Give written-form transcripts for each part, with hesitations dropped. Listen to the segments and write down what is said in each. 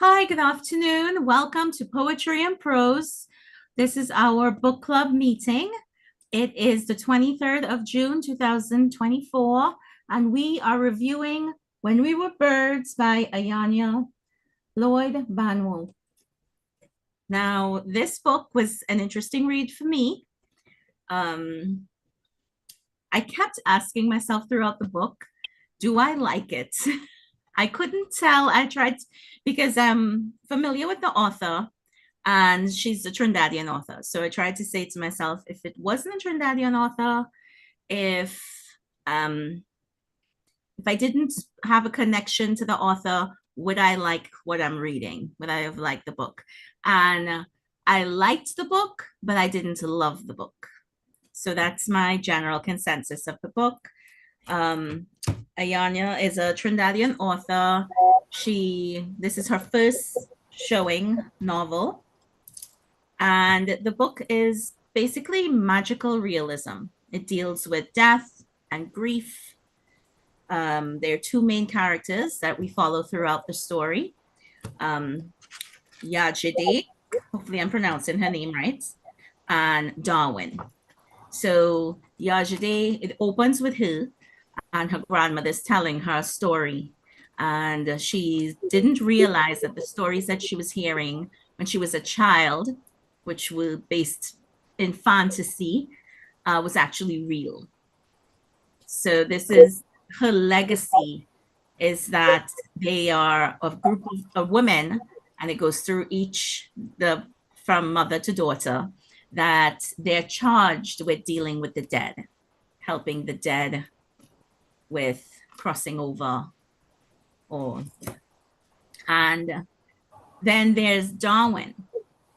Hi, good afternoon. Welcome to Poetry and Prose. This is our book club meeting. It is the 23rd of June, 2024, and we are reviewing When We Were Birds by Ayanya Lloyd Banwell. Now, this book was an interesting read for me. I kept asking myself throughout the book, do I like it? I couldn't tell. I tried because I'm familiar with the author and she's a Trinidadian author. So I tried to say to myself, if it wasn't a Trinidadian author, if um if I didn't have a connection to the author, would I like what I'm reading? Would I have liked the book? And I liked the book, but I didn't love the book. So that's my general consensus of the book. Um, Ayanya is a Trinidadian author. This is her first showing novel. And the book is basically magical realism. It deals with death and grief. There are two main characters that we follow throughout the story. Yajide, hopefully I'm pronouncing her name right, and Darwin. So Yajide, it opens with her and her grandmother's telling her story. And she didn't realize that the stories that she was hearing when she was a child, which were based in fantasy, was actually real. So this is her legacy, is that they are a group of women, and it goes through each the from mother to daughter, that they're charged with dealing with the dead, helping the dead with crossing over or and then there's Darwin,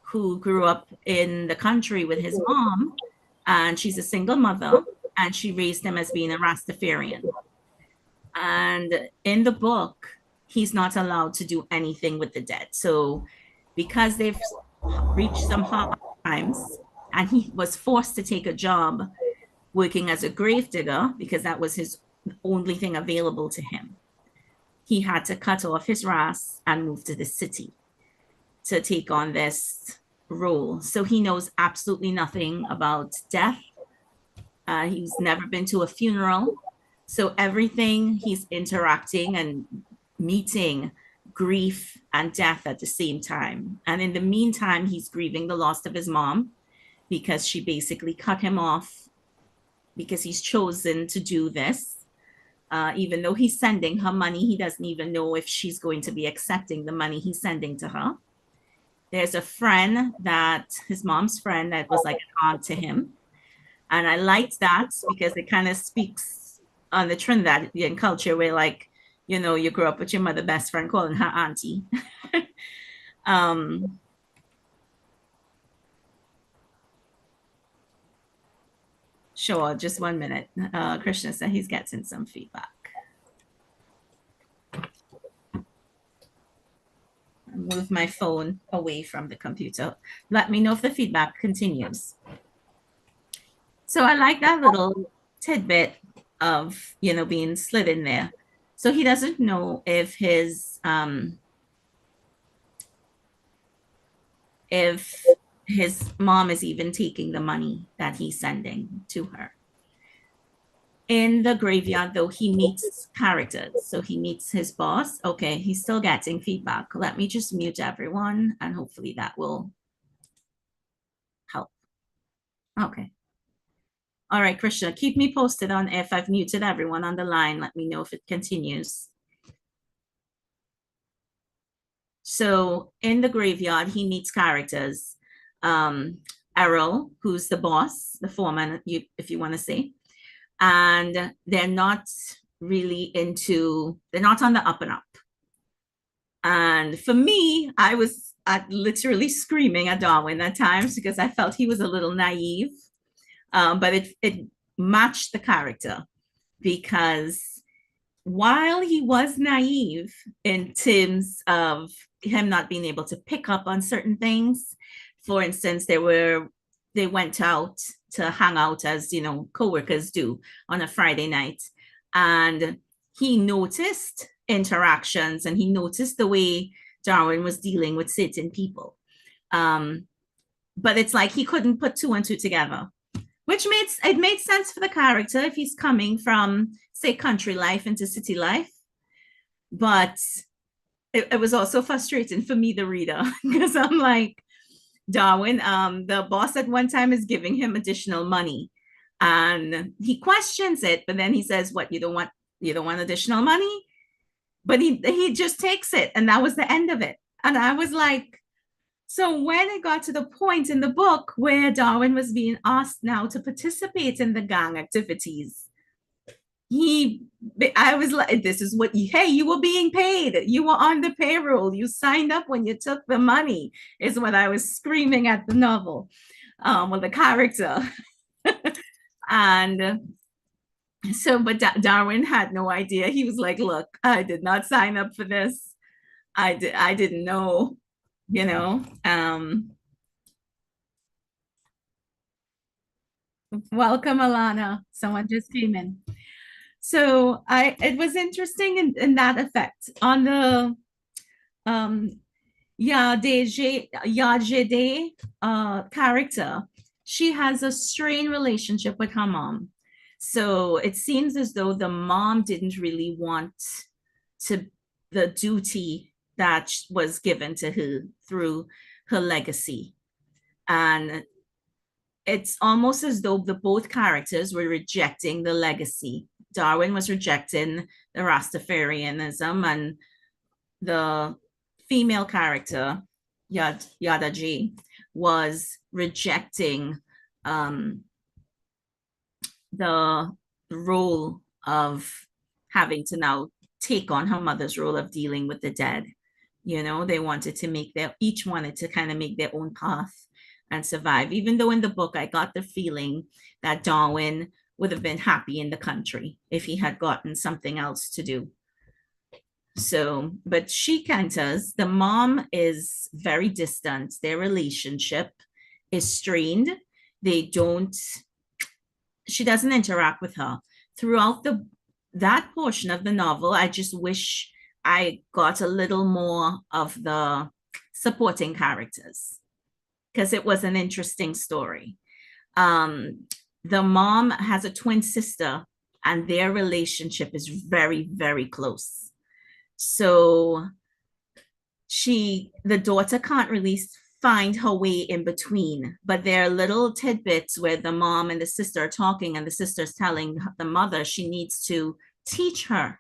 who grew up in the country with his mom, and she's a single mother, and she raised him as being a Rastafarian. And in the book, he's not allowed to do anything with the dead. So because they've reached some hard times, and he was forced to take a job working as a gravedigger because that was his only thing available to him. He had to cut off his ras and move to the city to take on this role. So he knows absolutely nothing about death. He's never been to a funeral. So everything he's interacting and meeting grief and death at the same time. And in the meantime, he's grieving the loss of his mom because she basically cut him off because he's chosen to do this. Even though he's sending her money, he doesn't even know if she's going to be accepting the money he's sending to her. There's a friend, that his mom's friend, that was like an aunt to him. And I liked that because it kind of speaks on the Trinidadian culture where, like, you grew up with your mother best friend calling her auntie. Sure, just 1 minute. Krishna said he's getting some feedback. Move my phone away from the computer. Let me know if the feedback continues. So I like that little tidbit of, being slid in there. So he doesn't know if his mom is even taking the money that he's sending to her. In the graveyard, though, he meets characters. So he meets his boss. Okay, he's still getting feedback. Let me just mute everyone, and hopefully that will help. Okay. All right, Krishna, keep me posted on if I've muted everyone on the line. Let me know if it continues. So in the graveyard, he meets characters. Errol, who's the boss, the foreman, if you want to say. And they're not they're not on the up and up. And for me, I was literally screaming at Darwin at times because I felt he was a little naive. But it matched the character, because while he was naive in terms of him not being able to pick up on certain things, for instance, they went out to hang out as coworkers do on a Friday night, and he noticed interactions, and he noticed the way Darwin was dealing with certain people. Um, but it's like he couldn't put two and two together, which made sense for the character if he's coming from, say, country life into city life. But it was also frustrating for me, the reader, because I'm like, Darwin, the boss at one time is giving him additional money, and he questions it, but then he says, "What, you don't want additional money?" But he just takes it, and that was the end of it. And I was like, so when it got to the point in the book where Darwin was being asked now to participate in the gang activities, he I was like, this is what hey, you were being paid, you were on the payroll, you signed up when you took the money, is what I was screaming at the novel, with the character. And so, but Darwin had no idea. He was like, look, I did not sign up for this. I didn't know, you know. Welcome, Alana. Someone just came in. So it was interesting in that effect on the um Yajede character. She has a strained relationship with her mom. So it seems as though the mom didn't really want to the duty that was given to her through her legacy. And it's almost as though the both characters were rejecting the legacy. Darwin was rejecting the Rastafarianism, and the female character, Yada G, was rejecting um, the role of having to now take on her mother's role of dealing with the dead. You know, they wanted to make each wanted to kind of make their own path and survive. Even though in the book, I got the feeling that Darwin would have been happy in the country if he had gotten something else to do. So, but she canters, the mom is very distant. Their relationship is strained. They don't, she doesn't interact with her. Throughout that portion of the novel, I just wish I got a little more of the supporting characters because it was an interesting story. The mom has a twin sister, and their relationship is very, very close. So the daughter can't really find her way in between, but there are little tidbits where the mom and the sister are talking, and the sister's telling the mother she needs to teach her,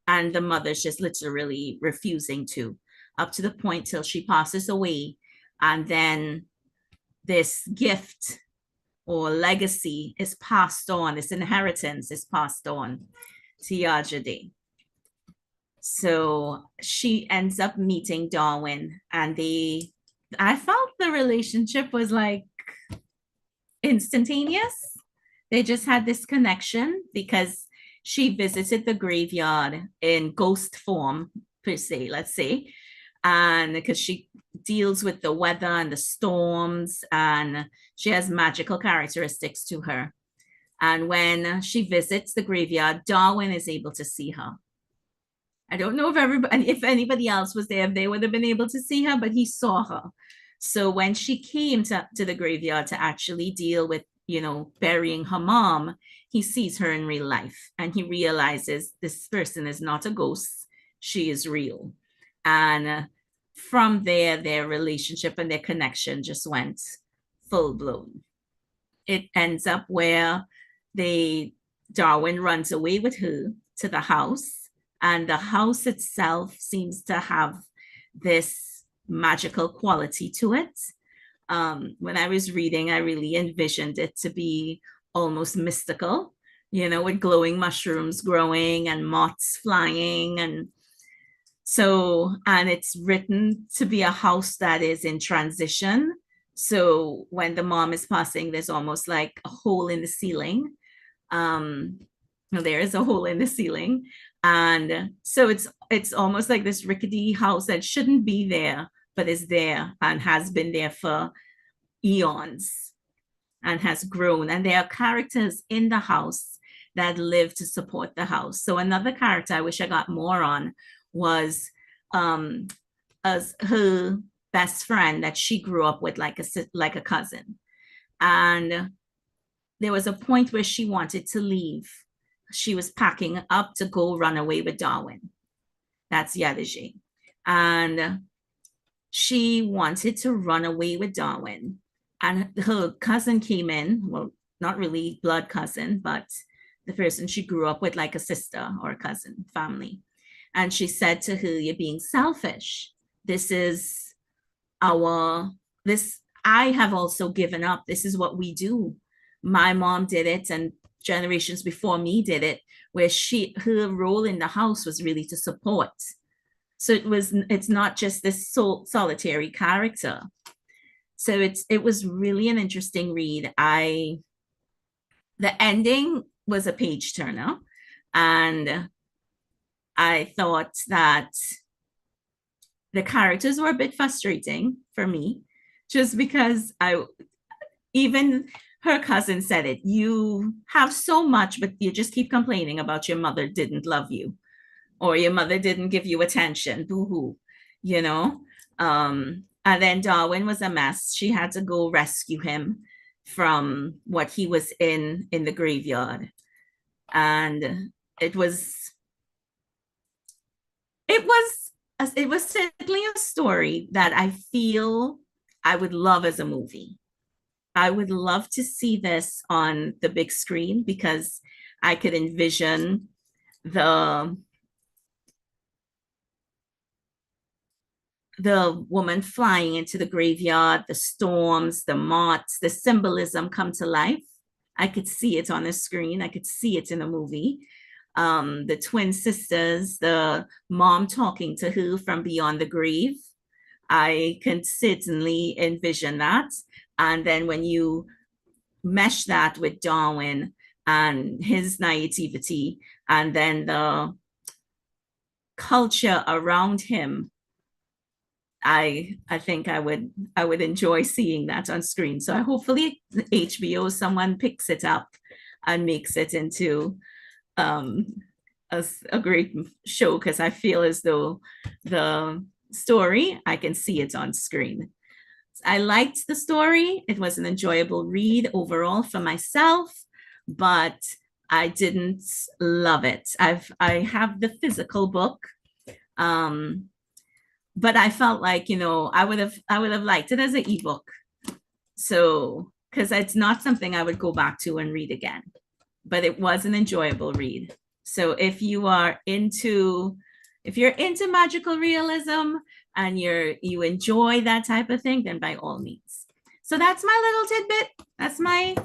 and the mother's just literally refusing to, up to the point till she passes away. And then this gift or legacy is passed on, this inheritance is passed on to Yajade. So she ends up meeting Darwin, and I felt the relationship was like instantaneous. They just had this connection because she visited the graveyard in ghost form, per se, let's say. And because she deals with the weather and the storms, and she has magical characteristics to her. And when she visits the graveyard, Darwin is able to see her. I don't know if anybody else was there, if they would have been able to see her, but he saw her. So when she came to the graveyard to actually deal with, burying her mom, he sees her in real life, and he realizes this person is not a ghost. She is real. And from there, their relationship and their connection just went full blown. It ends up where Darwin runs away with her to the house, and the house itself seems to have this magical quality to it. When I was reading, I really envisioned it to be almost mystical, with glowing mushrooms growing and moths flying. And it's written to be a house that is in transition. So when the mom is passing, there's almost like a hole in the ceiling. There is a hole in the ceiling. And so it's almost like this rickety house that shouldn't be there, but is there and has been there for eons and has grown. And there are characters in the house that live to support the house. So another character I wish I got more on was as her best friend that she grew up with like a cousin. And there was a point where she wanted to leave. She was packing up to go run away with Darwin. That's Yadaji. And she wanted to run away with Darwin. And her cousin came in, well, not really blood cousin, but the person she grew up with, like a sister or a cousin, family. And she said to her, "You're being selfish. This is our, this, I have also given up. This is what we do. My mom did it, and generations before me did it, where her role in the house was really to support. So it's not just this solitary character. So it was really an interesting read. The ending was a page turner, and I thought that the characters were a bit frustrating for me, just because even her cousin said it. You have so much, but you just keep complaining about your mother didn't love you, or your mother didn't give you attention. Boo hoo, you know. And then Darwin was a mess. She had to go rescue him from what he was in the graveyard, and it was it was it was certainly a story that I feel I would love as a movie. I would love to see this on the big screen, because I could envision the woman flying into the graveyard, the storms, the moths, the symbolism come to life. I could see it on the screen. I could see it in a movie. The twin sisters, the mom talking to her from beyond the grave. I can certainly envision that. And then when you mesh that with Darwin and his naivety, and then the culture around him, I think I would enjoy seeing that on screen. So hopefully HBO someone picks it up and makes it into um, a great show, because I feel as though the story, I can see it on screen. I liked the story. It was an enjoyable read overall for myself, but I didn't love it. I have the physical book. Um, but I felt like, I would have liked it as an ebook. So, because it's not something I would go back to and read again, but it was an enjoyable read. So if you're into magical realism and you enjoy that type of thing, then by all means. So that's my little tidbit. That's my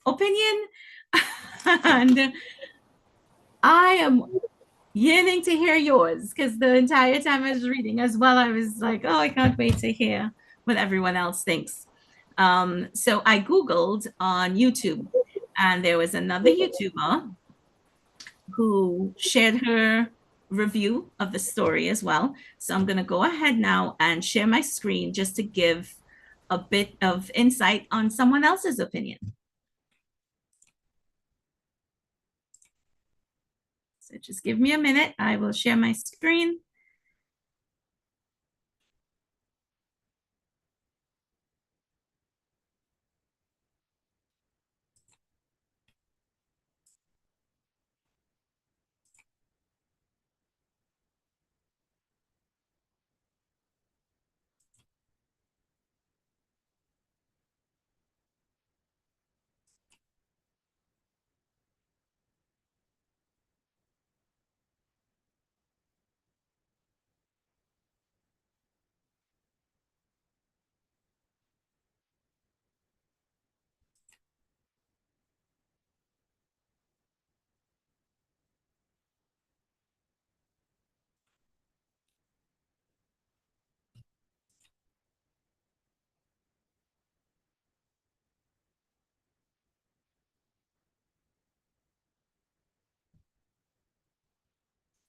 opinion. And I am yearning to hear yours, because the entire time I was reading as well, I was like, oh, I can't wait to hear what everyone else thinks. So I Googled on YouTube, and there was another YouTuber who shared her review of the story as well. So I'm going to go ahead now and share my screen just to give a bit of insight on someone else's opinion. So just give me a minute. I will share my screen.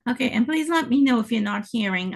Okay, and please let me know if you're not hearing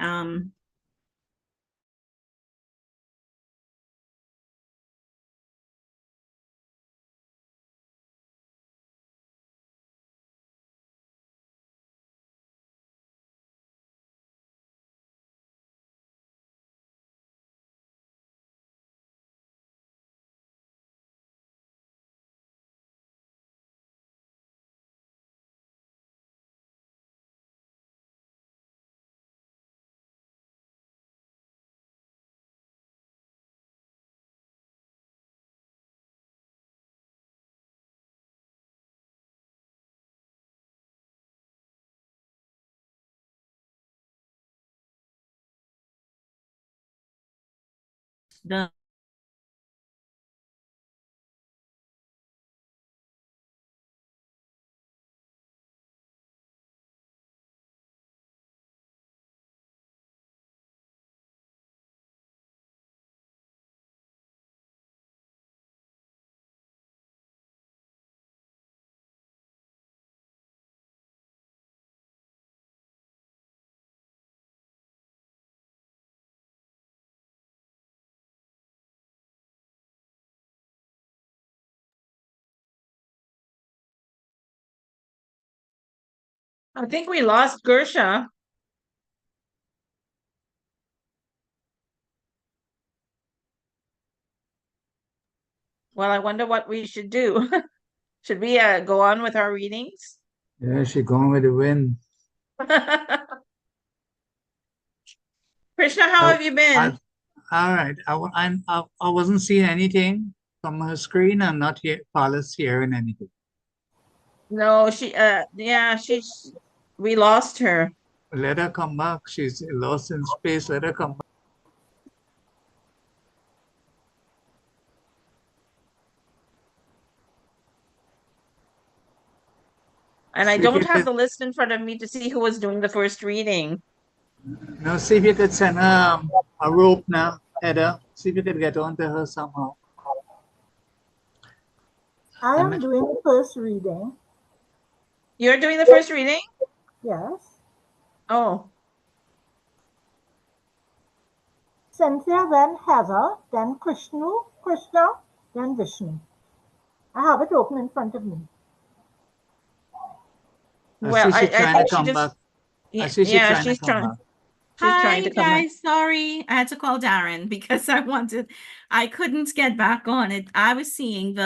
the I think we lost Gersha. Well, I wonder what we should do. Should we go on with our readings? Yeah, she gone with the wind. Krishna, how I, have you been? all right. I wasn't seeing anything from her screen. I'm not here, Paula's hearing anything. No, yeah, we lost her. Let her come back. She's lost in space. Let her come back. And I See if don't you have could, the list in front of me to see who was doing the first reading. no, see if you could send her a rope now, Heather. See if you could get onto her somehow. I I am mean, doing the first reading. You're doing the first reading? Yes. Oh, Cynthia, then Heather, then Krishna, then Vishnu. I have it open in front of me. I well, see she I trying to think she come just, back. I see she yeah, trying to come back. she's Hi, trying to you come back. guys. Sorry, I had to call Darren because I couldn't get back on it. I was seeing the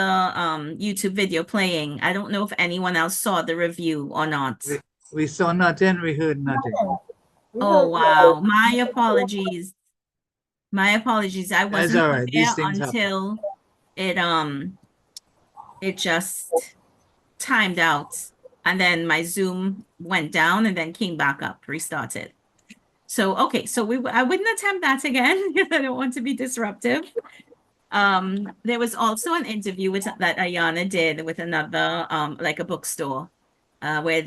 YouTube video playing. I don't know if anyone else saw the review or not. We saw nothing. We heard nothing. Nothing. We Oh, heard wow. My apologies. My apologies. I That's wasn't all right. there These things happen. until it it just timed out, and then my Zoom went down and then came back up, restarted. So okay, so I wouldn't attempt that again because I don't want to be disruptive. There was also an interview that Ayana did with another like a bookstore, where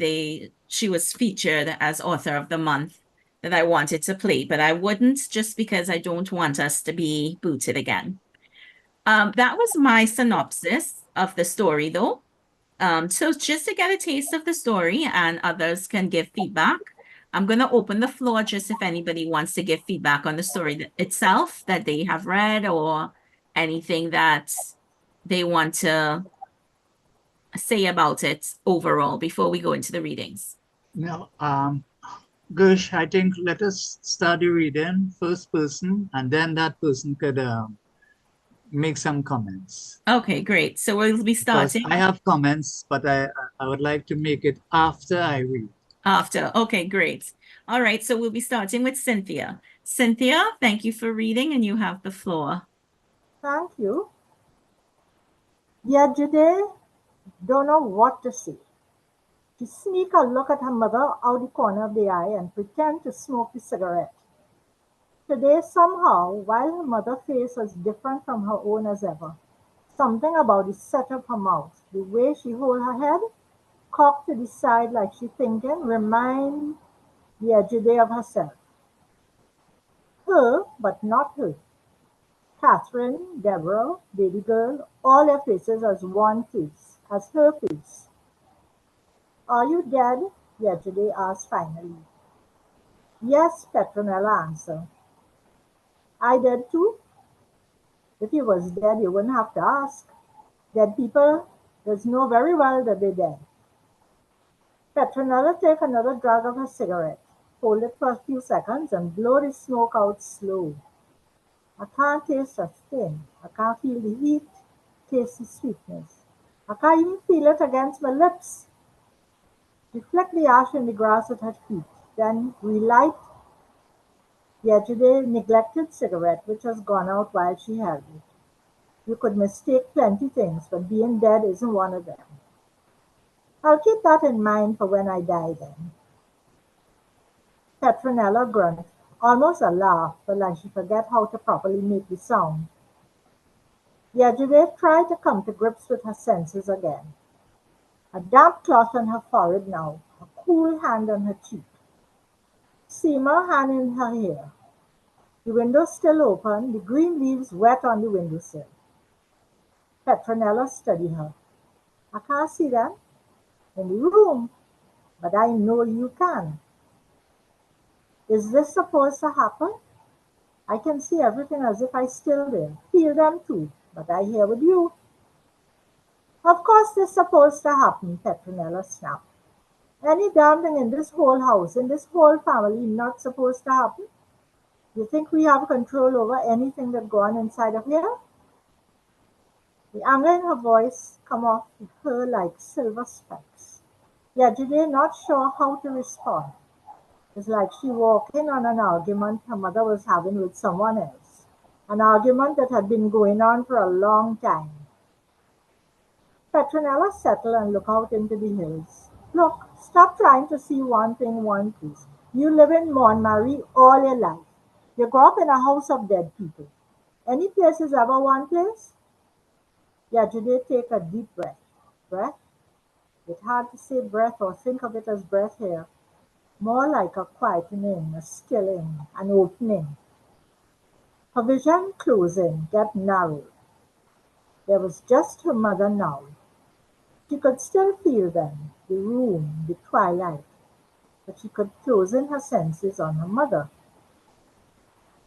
she was featured as author of the month that I wanted to play, but I wouldn't just because I don't want us to be booted again. That was my synopsis of the story though. So just to get a taste of the story and others can give feedback, I'm going to open the floor just if anybody wants to give feedback on the story itself that they have read or anything that they want to say about it overall before we go into the readings. No, Gush, I think let us start the reading first person, and then that person could make some comments. Okay, great. So we'll be Because starting I have comments, but I would like to make it after I read. after. Okay, great. All right, so we'll be starting with Cynthia. Cynthia, thank you for reading and you have the floor. Thank you. Yesterday, don't know what to say. She sneak a look at her mother out the corner of the eye and pretend to smoke the cigarette. Today, somehow, while her mother's face was different from her own as ever, something about the set of her mouth, the way she hold her head, cocked to the side like she thinking, remind Yesterday of herself. Her, but not her. Catherine, Deborah, baby girl, all their faces as one face, as her face. Are you dead? Yesterday asked finally. Yes, Petronella answered. I dead too? If you was dead, you wouldn't have to ask. Dead people does know very well that they're dead. Petronella take another drag of her cigarette, hold it for a few seconds, and blow the smoke out slow. I can't taste a thing. I can't feel the heat, taste the sweetness. I can't even feel it against my lips. She flicked the ash in the grass at her feet, then relight yesterday's neglected cigarette which has gone out while she held it. You could mistake plenty things, but being dead isn't one of them. I'll keep that in mind for when I die then. Petronella grunted. almost a laugh, but like she forget how to properly make the sound. Yesterday tried to come to grips with her senses again. A damp cloth on her forehead now, a cool hand on her cheek. Seema hand in her hair. The window still open, the green leaves wet on the windowsill. Petronella studied her. I can't see them in the room, but I know you can. Is this supposed to happen? I can see everything as if I still there, feel them too, but I hear with you. Of course this is supposed to happen, Petronella snapped. Any damn thing in this whole house, in this whole family, not supposed to happen? You think we have control over anything that go on inside of here? The anger in her voice come off her like silver spikes. Yesterday, not sure how to respond. It's like she walked in on an argument her mother was having with someone else. An argument that had been going on for a long time. Petronella settled and looked out into the hills. Look, stop trying to see one thing one place. You live in Montmartre all your life. You grew up in a house of dead people. Any place is ever one place? Yesterday, take a deep breath. Breath? It's hard to say breath or think of it as breath here. More like a quietening, a stilling, an opening. Her vision closing, get narrowed. There was just her mother now. She could still feel them, the room, the twilight, but she could close in her senses on her mother.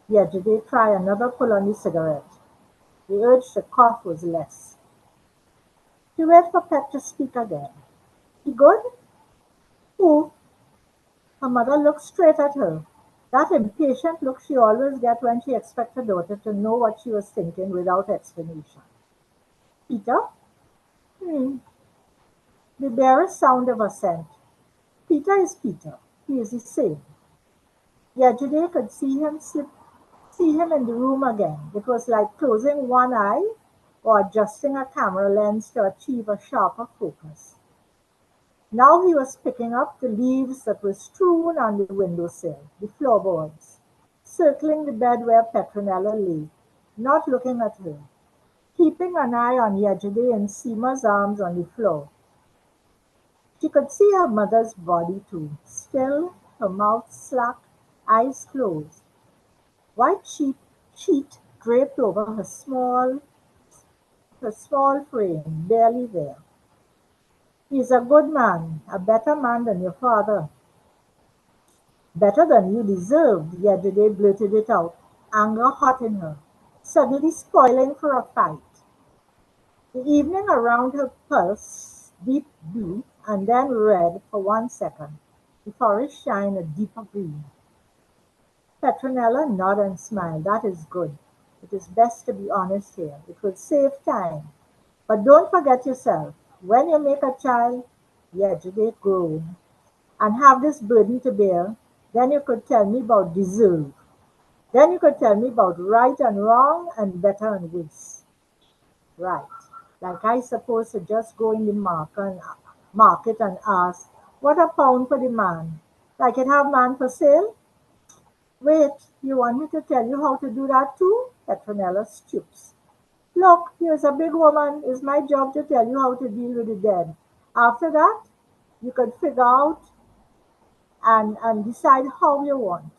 Yesterday, try another pull on the cigarette. The urge to cough was less. She waited for Pet to speak again. He good? Who? Her mother looked straight at her. That impatient look she always get when she expects her daughter to know what she was thinking without explanation. Peter? Hmm. The barest sound of assent. Peter is Peter. He is the same. Yesterday could see him in the room again. It was like closing one eye or adjusting a camera lens to achieve a sharper focus. Now he was picking up the leaves that were strewn on the windowsill, the floorboards, circling the bed where Petronella lay, not looking at her, keeping an eye on Yesterday and Seema's arms on the floor. She could see her mother's body too, still, her mouth slack, eyes closed, white sheet draped over her small frame, barely there. He's a good man, a better man than your father. Better than you deserved, Yesterday blurted it out, anger hot in her, suddenly spoiling for a fight. The evening around her pulsed deep blue and then red for 1 second. The forest shined a deeper green. Petronella nodded and smiled. That is good. It is best to be honest here. It will save time. But don't forget yourself. When you make a child, Yesterday grow and have this burden to bear, then you could tell me about deserve. Then you could tell me about right and wrong and better and worse. Right. Like I supposed to just go in the market and ask, what a pound for the man? Like it have man for sale? Wait, you want me to tell you how to do that too? Petronella stoops. Look, here's a big woman. It's my job to tell you how to deal with the dead. After that, you could figure out and decide how you want.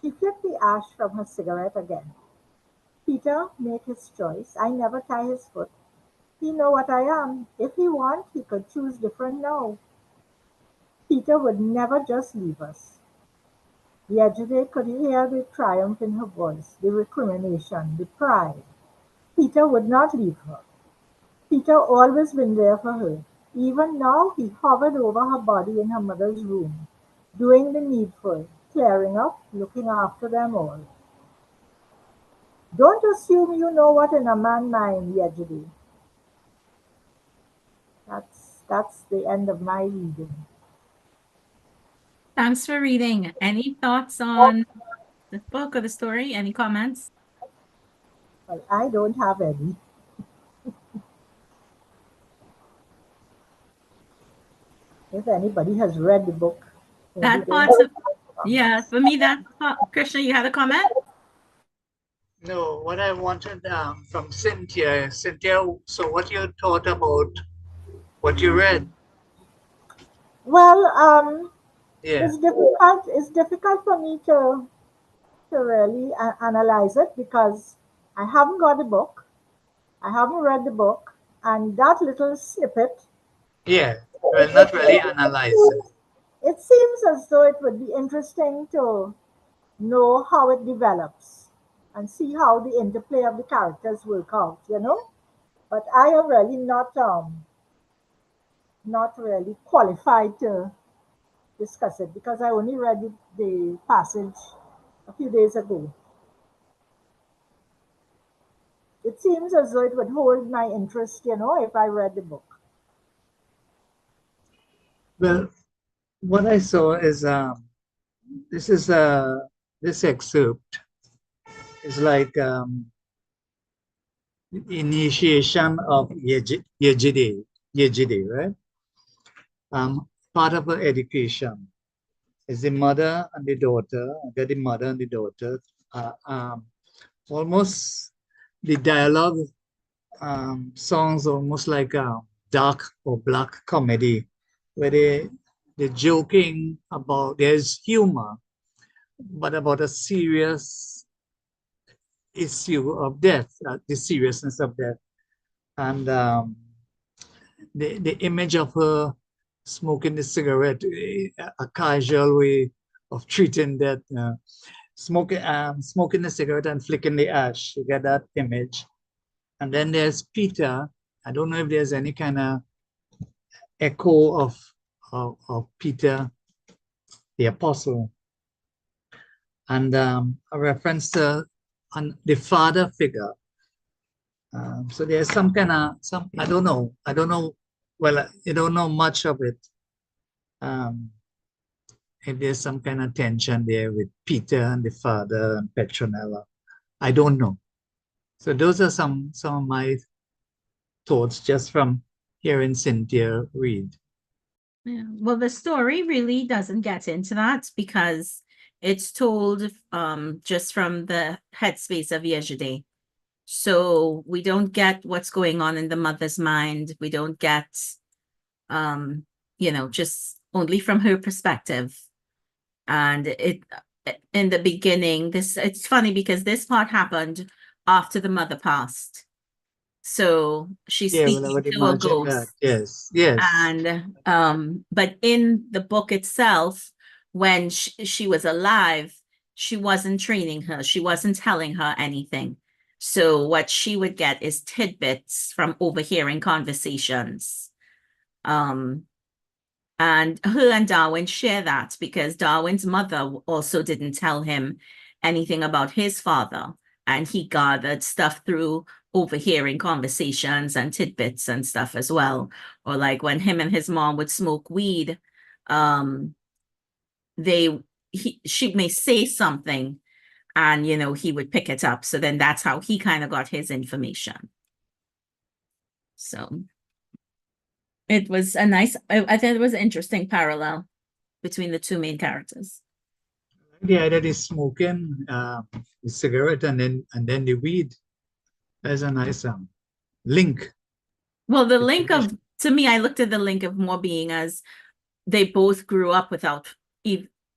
She flicked the ash from her cigarette again. Peter make his choice. I never tie his foot. He know what I am. If he want, he could choose different now. Peter would never just leave us. Yesterday could hear the triumph in her voice, the recrimination, the pride. Peter would not leave her. Peter always been there for her. Even now he hovered over her body in her mother's room, doing the needful, clearing up, looking after them all. Don't assume you know what in a man's mind, Yesterday. That's the end of my reading. Thanks for reading. Any thoughts on the book or the story? Any comments? Well, I don't have any. If anybody has read the book, maybe That they part Yeah, for me, that Krishna, you had a comment? No, what I wanted from Cynthia, so what you thought about what you read? Well, Yeah, it's difficult for me to really analyze it because I haven't got the book. I haven't read the book, and that little snippet, yeah. it, Well, not really it, analyze it. it seems as though it would be interesting to know how it develops and see how the interplay of the characters work out, you know. But I am really not really qualified to discuss it because I only read the passage a few days ago. It seems as though it would hold my interest, you know, if I read the book. Well, what I saw is this is this excerpt is like initiation of Yejide, right? Part of her education is the mother and the daughter. They're the mother and the daughter. Uh, um, almost the dialogue songs almost like a dark or black comedy, where they're joking about there's humor, but about a serious issue of death, the seriousness of death, and the image of her smoking the cigarette, a casual way of treating that. Smoking the cigarette and flicking the ash. You get that image. And then there's Peter. I don't know if there's any kind of echo of Peter, the apostle, and a reference to the father figure. So there's some kind of I don't know. I don't know. Well, I don't know much of it. Um, if there's some kind of tension there with Peter and the father and Petronella, I don't know. So those are some of my thoughts just from hearing Cynthia read. Yeah. Well, the story really doesn't get into that because it's told just from the headspace of yesterday. So we don't get what's going on in the mother's mind. We don't get just only from her perspective. And it in the beginning, it's funny because this part happened after the mother passed. So she's Yeah, well, I speaking would to a imagine that. ghost. Yes, yes. And but in the book itself, when she was alive, she wasn't training her, she wasn't telling her anything. So what she would get is tidbits from overhearing conversations. um and her and Darwin share that because Darwin's mother also didn't tell him anything about his father, and he gathered stuff through overhearing conversations and tidbits and stuff as well. Or like when him and his mom would smoke weed, um, she may say something, and he would pick it up. So then that's how he kind of got his information. So it was I think it was an interesting parallel between the two main characters. The idea is smoking the cigarette and then the weed. That's a nice link. Well, the It's link of, to me, I looked at the link of more being as they both grew up without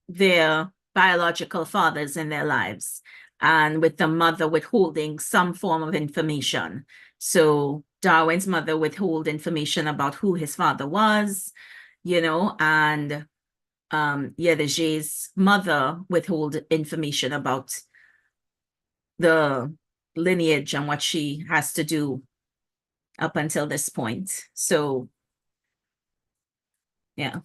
their biological fathers in their lives, and with the mother withholding some form of information. So Darwin's mother withhold information about who his father was, and Yedidje's mother withhold information about the lineage and what she has to do up until this point. So yeah,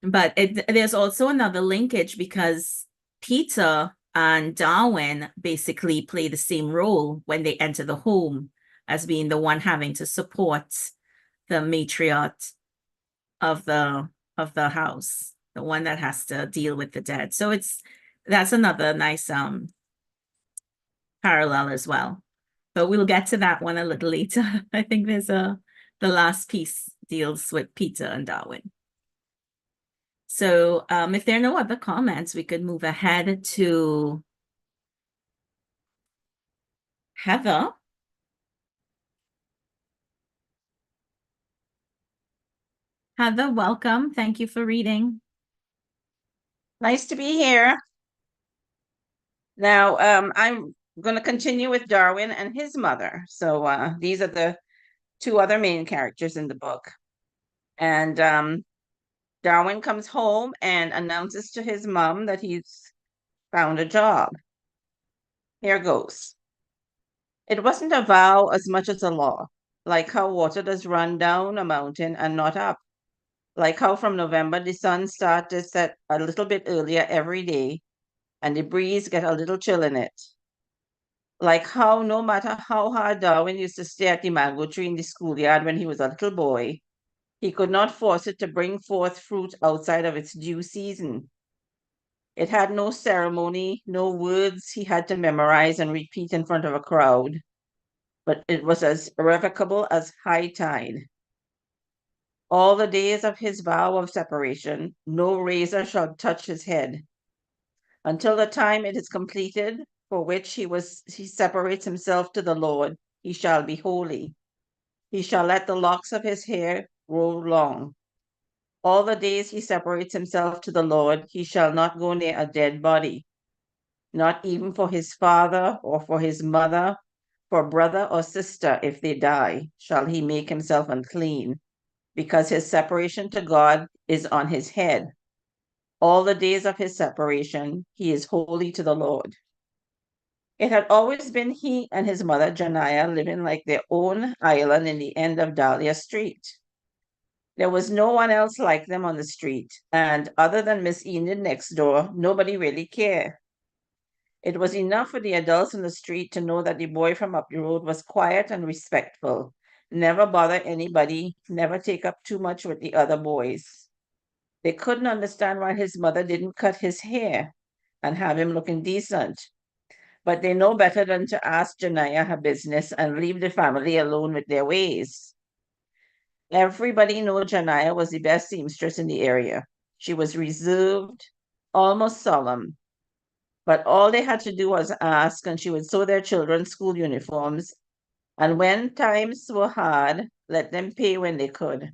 but there's also another linkage because Peter and Darwin basically play the same role when they enter the home, as being the one having to support the matriarch of the house, the one that has to deal with the dead. So that's another nice parallel as well. But we'll get to that one a little later. I think the last piece deals with Peter and Darwin. So So if there are no other comments, we could move ahead to Heather. Heather, welcome. Thank you for reading. Nice to be here. Now, I'm going to continue with Darwin and his mother. So these are the two other main characters in the book. And Darwin comes home and announces to his mom that he's found a job. Here goes. It wasn't a vow as much as a law, like how water does run down a mountain and not up, like how from November the sun starts to set a little bit earlier every day and the breeze get a little chill in it. Like how no matter how hard Darwin used to stay at the mango tree in the schoolyard when he was a little boy, he could not force it to bring forth fruit outside of its due season. It had no ceremony, no words he had to memorize and repeat in front of a crowd, but it was as irrevocable as high tide. All the days of his vow of separation, no razor shall touch his head. Until the time it is completed, for which he separates himself to the Lord, he shall be holy. He shall let the locks of his hair grow long. All the days he separates himself to the Lord, he shall not go near a dead body, not even for his father or for his mother, for brother or sister, if they die, shall he make himself unclean, because his separation to God is on his head. All the days of his separation, he is holy to the Lord. It had always been he and his mother, Janiah, living like their own island in the end of Dahlia Street. There was no one else like them on the street, and other than Miss Enid next door, nobody really cared. It was enough for the adults in the street to know that the boy from up the road was quiet and respectful, never bother anybody, never take up too much with the other boys. They couldn't understand why his mother didn't cut his hair and have him looking decent, but they know better than to ask Janaya her business and leave the family alone with their ways. Everybody knew Janaya was the best seamstress in the area. She was reserved, almost solemn, but all they had to do was ask, and she would sew their children's school uniforms, and when times were hard, let them pay when they could.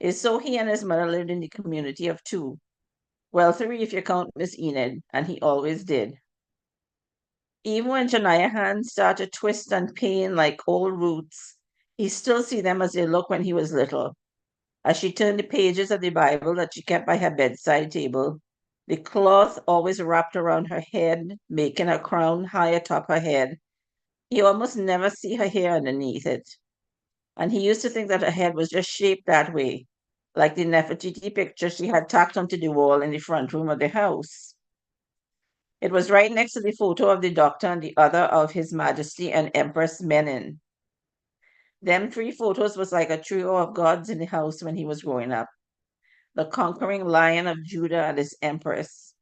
And so he and his mother lived in the community of two. Well, three if you count Miss Enid, and he always did. Even when Janiah's hands started to twist and pain like old roots, he still see them as they looked when he was little. As she turned the pages of the Bible that she kept by her bedside table, the cloth always wrapped around her head, making a crown high atop her head. He almost never see her hair underneath it. And he used to think that her head was just shaped that way, like the Nefertiti picture she had tacked onto the wall in the front room of the house. It was right next to the photo of the doctor and the other of His Majesty and Empress Menin. Them three photos was like a trio of gods in the house when he was growing up. The conquering lion of Judah and his empress,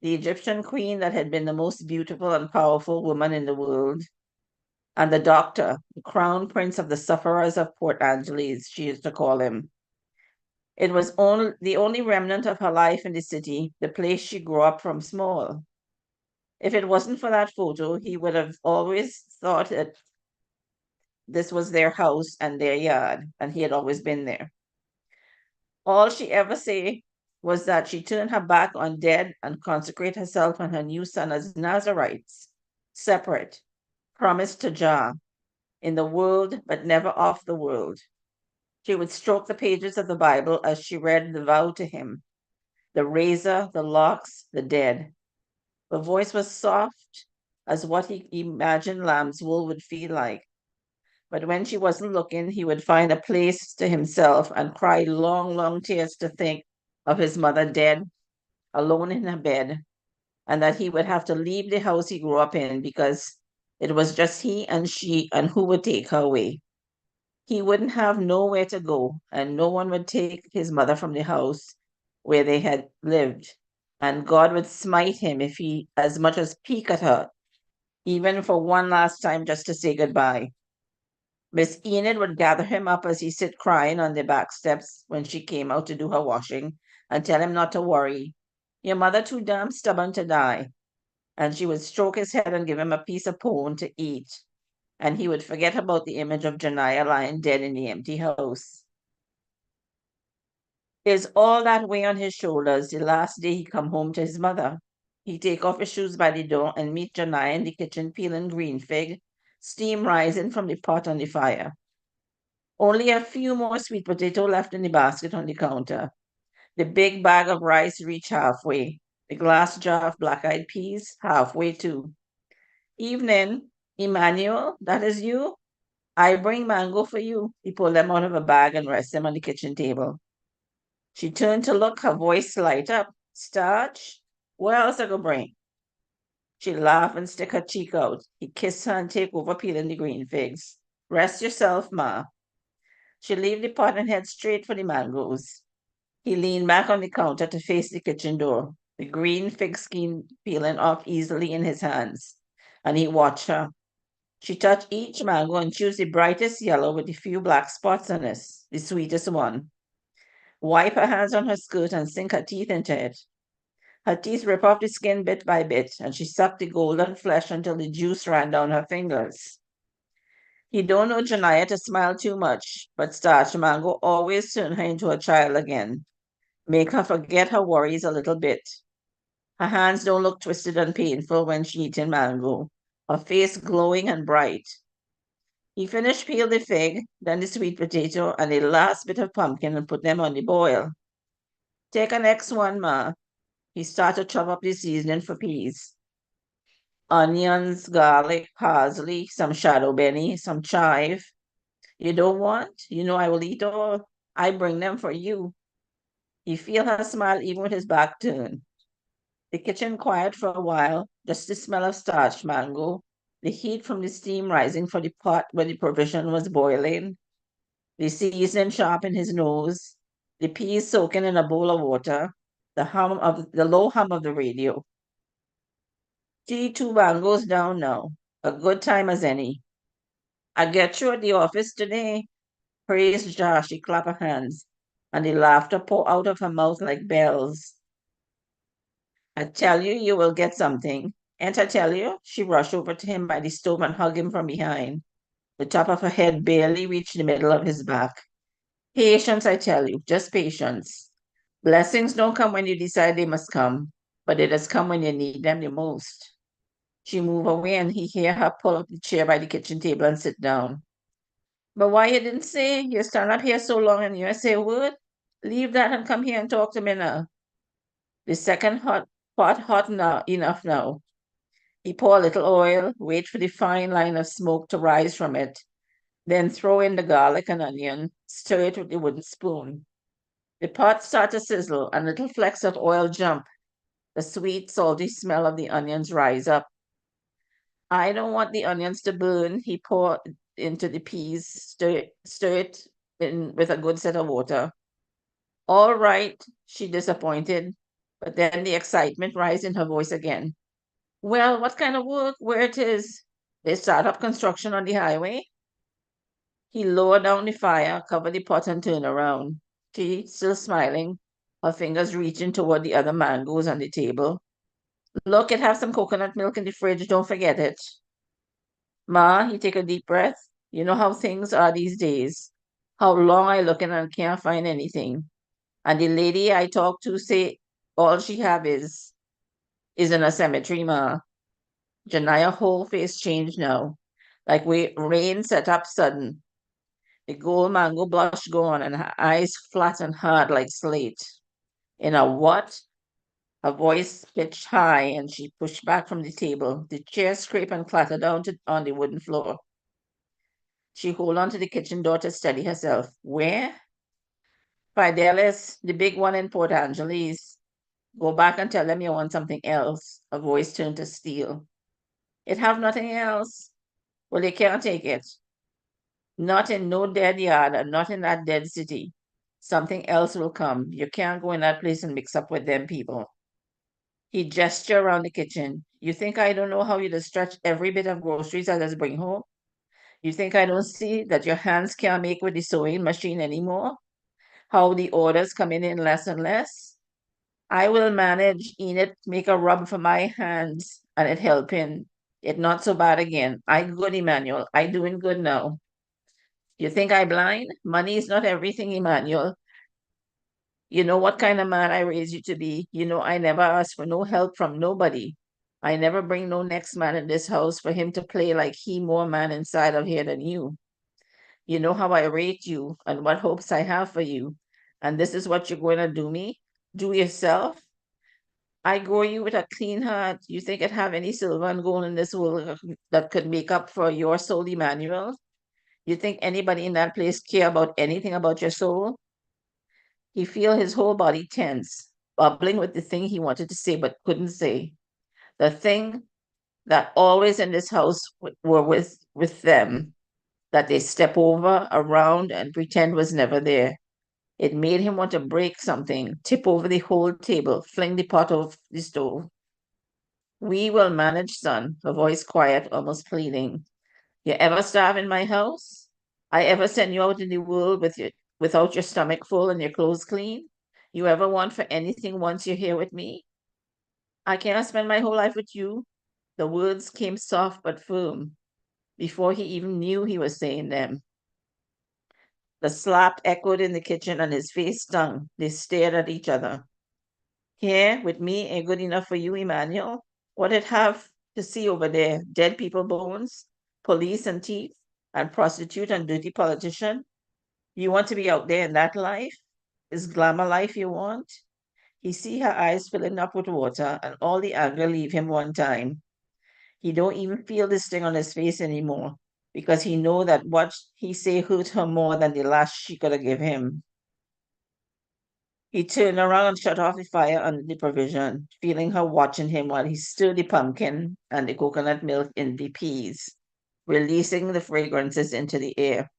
the Egyptian queen that had been the most beautiful and powerful woman in the world, and the doctor, the crown prince of the sufferers of Port Angeles, she used to call him. It was the only remnant of her life in the city, the place she grew up from small. If it wasn't for that photo, he would have always thought that this was their house and their yard, and he had always been there. All she ever say was that she turned her back on dead and consecrate herself and her new son as Nazarites, separate, promised to Jah, in the world but never off the world. She would stroke the pages of the Bible as she read the vow to him, the razor, the locks, the dead. Her voice was soft as what he imagined lamb's wool would feel like. But when she wasn't looking, he would find a place to himself and cry long, long tears to think of his mother dead, alone in her bed, and that he would have to leave the house he grew up in because it was just he and she, and who would take her away. He wouldn't have nowhere to go, and no one would take his mother from the house where they had lived. And God would smite him if he as much as peek at her, even for one last time just to say goodbye. Miss Enid would gather him up as he sit crying on the back steps when she came out to do her washing and tell him not to worry. Your mother too damn stubborn to die. And she would stroke his head and give him a piece of pone to eat. And he would forget about the image of Janiyah lying dead in the empty house. Is all that weight on his shoulders the last day he come home to his mother. He take off his shoes by the door and meet Janiyah in the kitchen peeling green fig, steam rising from the pot on the fire. Only a few more sweet potato left in the basket on the counter. The big bag of rice reached halfway. The glass jar of black-eyed peas halfway too. Evening, Emmanuel, that is you? I bring mango for you. He pulled them out of a bag and rested them on the kitchen table. She turned to look, her voice light up. Starch? What else I go bring? She laughed and stick her cheek out. He kissed her and take over peeling the green figs. Rest yourself, Ma. She leave the pot and head straight for the mangoes. He leaned back on the counter to face the kitchen door, the green fig skin peeling off easily in his hands. And he watched her. She touched each mango and chose the brightest yellow with the few black spots on it, the sweetest one. Wipe her hands on her skirt and sink her teeth into it. Her teeth rip off the skin bit by bit, and she sucked the golden flesh until the juice ran down her fingers. He don't know Janiyah to smile too much, but starch mango always turn her into a child again, make her forget her worries a little bit. Her hands don't look twisted and painful when she eating mango, her face glowing and bright. He finished peel the fig, then the sweet potato, and the last bit of pumpkin and put them on the boil. Take a next one, Ma. He started to chop up the seasoning for peas. Onions, garlic, parsley, some shadow benny, some chive. You don't want? You know I will eat all. I bring them for you. He feel her smile even with his back turned. The kitchen quiet for a while, just the smell of starched mango, the heat from the steam rising from the pot where the provision was boiling, the seasoning sharp in his nose, the peas soaking in a bowl of water, the low hum of the radio. Gee, 2 mangoes down now. A good time as any. I get you at the office today. Praise Jah, she clapped her hands, and the laughter poured out of her mouth like bells. I tell you, you will get something. And I tell you, she rushed over to him by the stove and hugged him from behind. The top of her head barely reached the middle of his back. Patience, I tell you, just patience. Blessings don't come when you decide they must come, but they just come when you need them the most. She moved away and he hear her pull up the chair by the kitchen table and sit down. But why you didn't say? You stand up here so long and you say a word? Leave that and come here and talk to me now. The second pot hot now, enough now. He pour a little oil, wait for the fine line of smoke to rise from it, then throw in the garlic and onion, stir it with the wooden spoon. The pot start to sizzle and little flecks of oil jump. The sweet, salty smell of the onions rise up. I don't want the onions to burn. He poured into the peas, stir it in with a good set of water. All right, she disappointed, but then the excitement rise in her voice again. Well, what kind of work? Where it is? They start up construction on the highway? He lowered down the fire, covered the pot, and turned around. She, still smiling, her fingers reaching toward the other mangoes on the table. Look, it have some coconut milk in the fridge. Don't forget it. Ma, he take a deep breath. You know how things are these days. How long I looking and can't find anything. And the lady I talk to say all she have is in a cemetery, Ma. Janiyah whole face changed now. Like rain set up sudden. The gold mango blush gone and her eyes flat and hard like slate. In a what? Her voice pitched high and she pushed back from the table. The chair scraped and clattered down on the wooden floor. She hold on to the kitchen door to steady herself. Where? Fidelis, the big one in Port Angeles. Go back and tell them you want something else. A voice turned to steel. It have nothing else. Well, they can't take it. Not in no dead yard and not in that dead city. Something else will come. You can't go in that place and mix up with them people. He gestured around the kitchen. You think I don't know how you just stretch every bit of groceries I just bring home? You think I don't see that your hands can't make with the sewing machine anymore? How the orders come in less and less? I will manage. Enid make a rub for my hands and it helping. It not so bad again. I good, Emmanuel. I doing good now. You think I blind? Money is not everything, Emmanuel. You know what kind of man I raised you to be. You know I never ask for no help from nobody. I never bring no next man in this house for him to play like he more man inside of here than you. You know how I rate you and what hopes I have for you. And this is what you're going to do me? Do yourself? I grow you with a clean heart. You think I'd have any silver and gold in this world that could make up for your soul, Emmanuel? You think anybody in that place care about anything about your soul? He feel his whole body tense, bubbling with the thing he wanted to say but couldn't say. The thing that always in this house were with them, that they step over, around, and pretend was never there. It made him want to break something, tip over the whole table, fling the pot off the stove. We will manage, son, her voice quiet, almost pleading. You ever starve in my house? I ever send you out in the world without your stomach full and your clothes clean? You ever want for anything once you're here with me? I can't spend my whole life with you. The words came soft but firm before he even knew he was saying them. The slap echoed in the kitchen and his face stung. They stared at each other. Here, with me, ain't good enough for you, Emmanuel. What it have to see over there? Dead people bones, police and teeth, and prostitute and dirty politician? You want to be out there in that life? Is glamour life you want? He see her eyes filling up with water and all the anger leave him one time. He don't even feel this sting on his face anymore because he know that what he say hurt her more than the last she could have give him. He turned around and shut off the fire under the provision, feeling her watching him while he stirred the pumpkin and the coconut milk in the peas, releasing the fragrances into the air.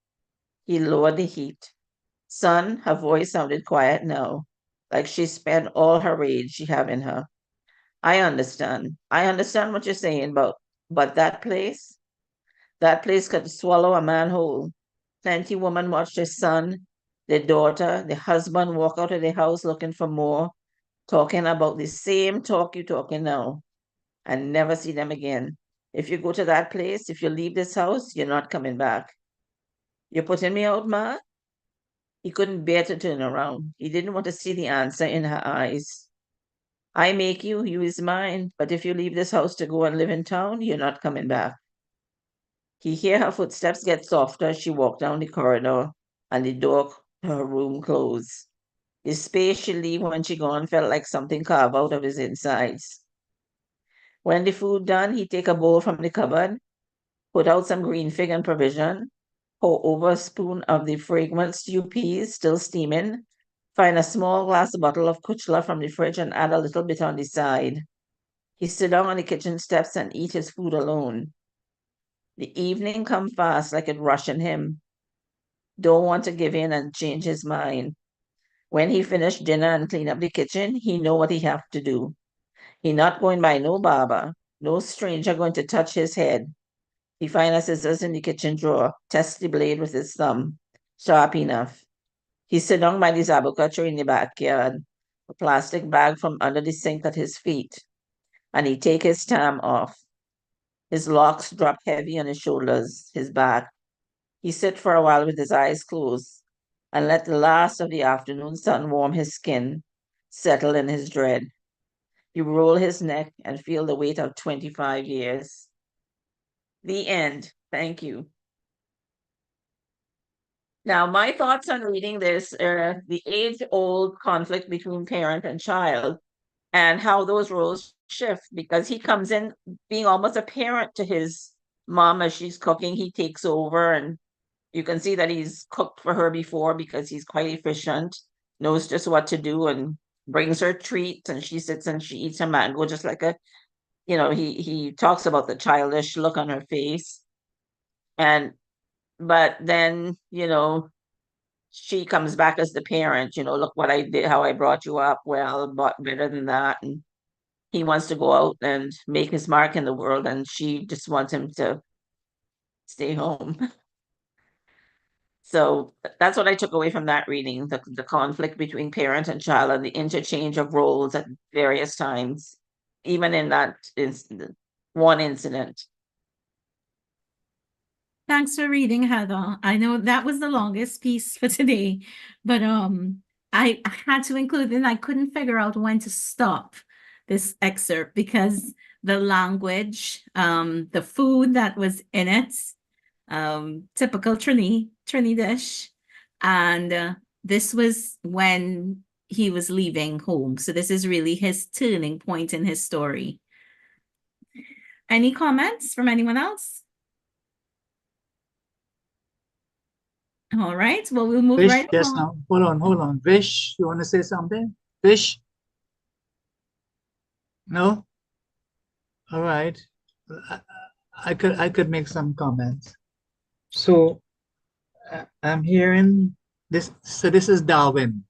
He lowered the heat. Son, her voice sounded quiet now, like she spent all her rage she have in her. I understand. I understand what you're saying, but that place could swallow a man whole. Plenty woman watch their son, their daughter, their husband walk out of the house looking for more, talking about the same talk you talking now, and never see them again. If you go to that place, if you leave this house, you're not coming back. You're putting me out, Ma? He couldn't bear to turn around. He didn't want to see the answer in her eyes. I make you, you is mine, but if you leave this house to go and live in town, you're not coming back. He hear her footsteps get softer as she walked down the corridor, and the door to her room closed. The space she leave when she gone felt like something carved out of his insides. When the food done, he take a bowl from the cupboard, put out some green fig and provision, pour over a spoon of the fragrant stew peas still steaming, find a small glass bottle of kuchla from the fridge and add a little bit on the side. He sit down on the kitchen steps and eat his food alone. The evening come fast like it rushing him. Don't want to give in and change his mind. When he finish dinner and clean up the kitchen, he know what he have to do. He not going by no barber, no stranger going to touch his head. He find a scissors in the kitchen drawer, test the blade with his thumb, sharp enough. He sit down by the zabuka in the backyard, a plastic bag from under the sink at his feet, and he take his tam off. His locks drop heavy on his shoulders, his back. He sit for a while with his eyes closed and let the last of the afternoon sun warm his skin, settle in his dread. He roll his neck and feel the weight of 25 years. The end. Thank you. Now, my thoughts on reading this are the age-old conflict between parent and child and how those roles shift because he comes in being almost a parent to his mom as she's cooking. He takes over and you can see that he's cooked for her before because he's quite efficient, knows just what to do and brings her treats and she sits and she eats a mango just like he talks about the childish look on her face. And but then, she comes back as the parent, look what I did, how I brought you up, well, but better than that. And he wants to go out and make his mark in the world, and she just wants him to stay home. So that's what I took away from that reading, the conflict between parent and child and the interchange of roles at various times, even in that one incident. Thanks for reading, Heather. I know that was the longest piece for today, but I had to include it and I couldn't figure out when to stop this excerpt because the language, the food that was in it, typical Trini dish. And this was when he was leaving home. So this is really his turning point in his story. Any comments from anyone else? All right, well, we'll move Vish, right yes, along. now, hold on. Vish, you want to say something? Vish? No? All right. I, I could make some comments. So I'm hearing this. So this is Darwin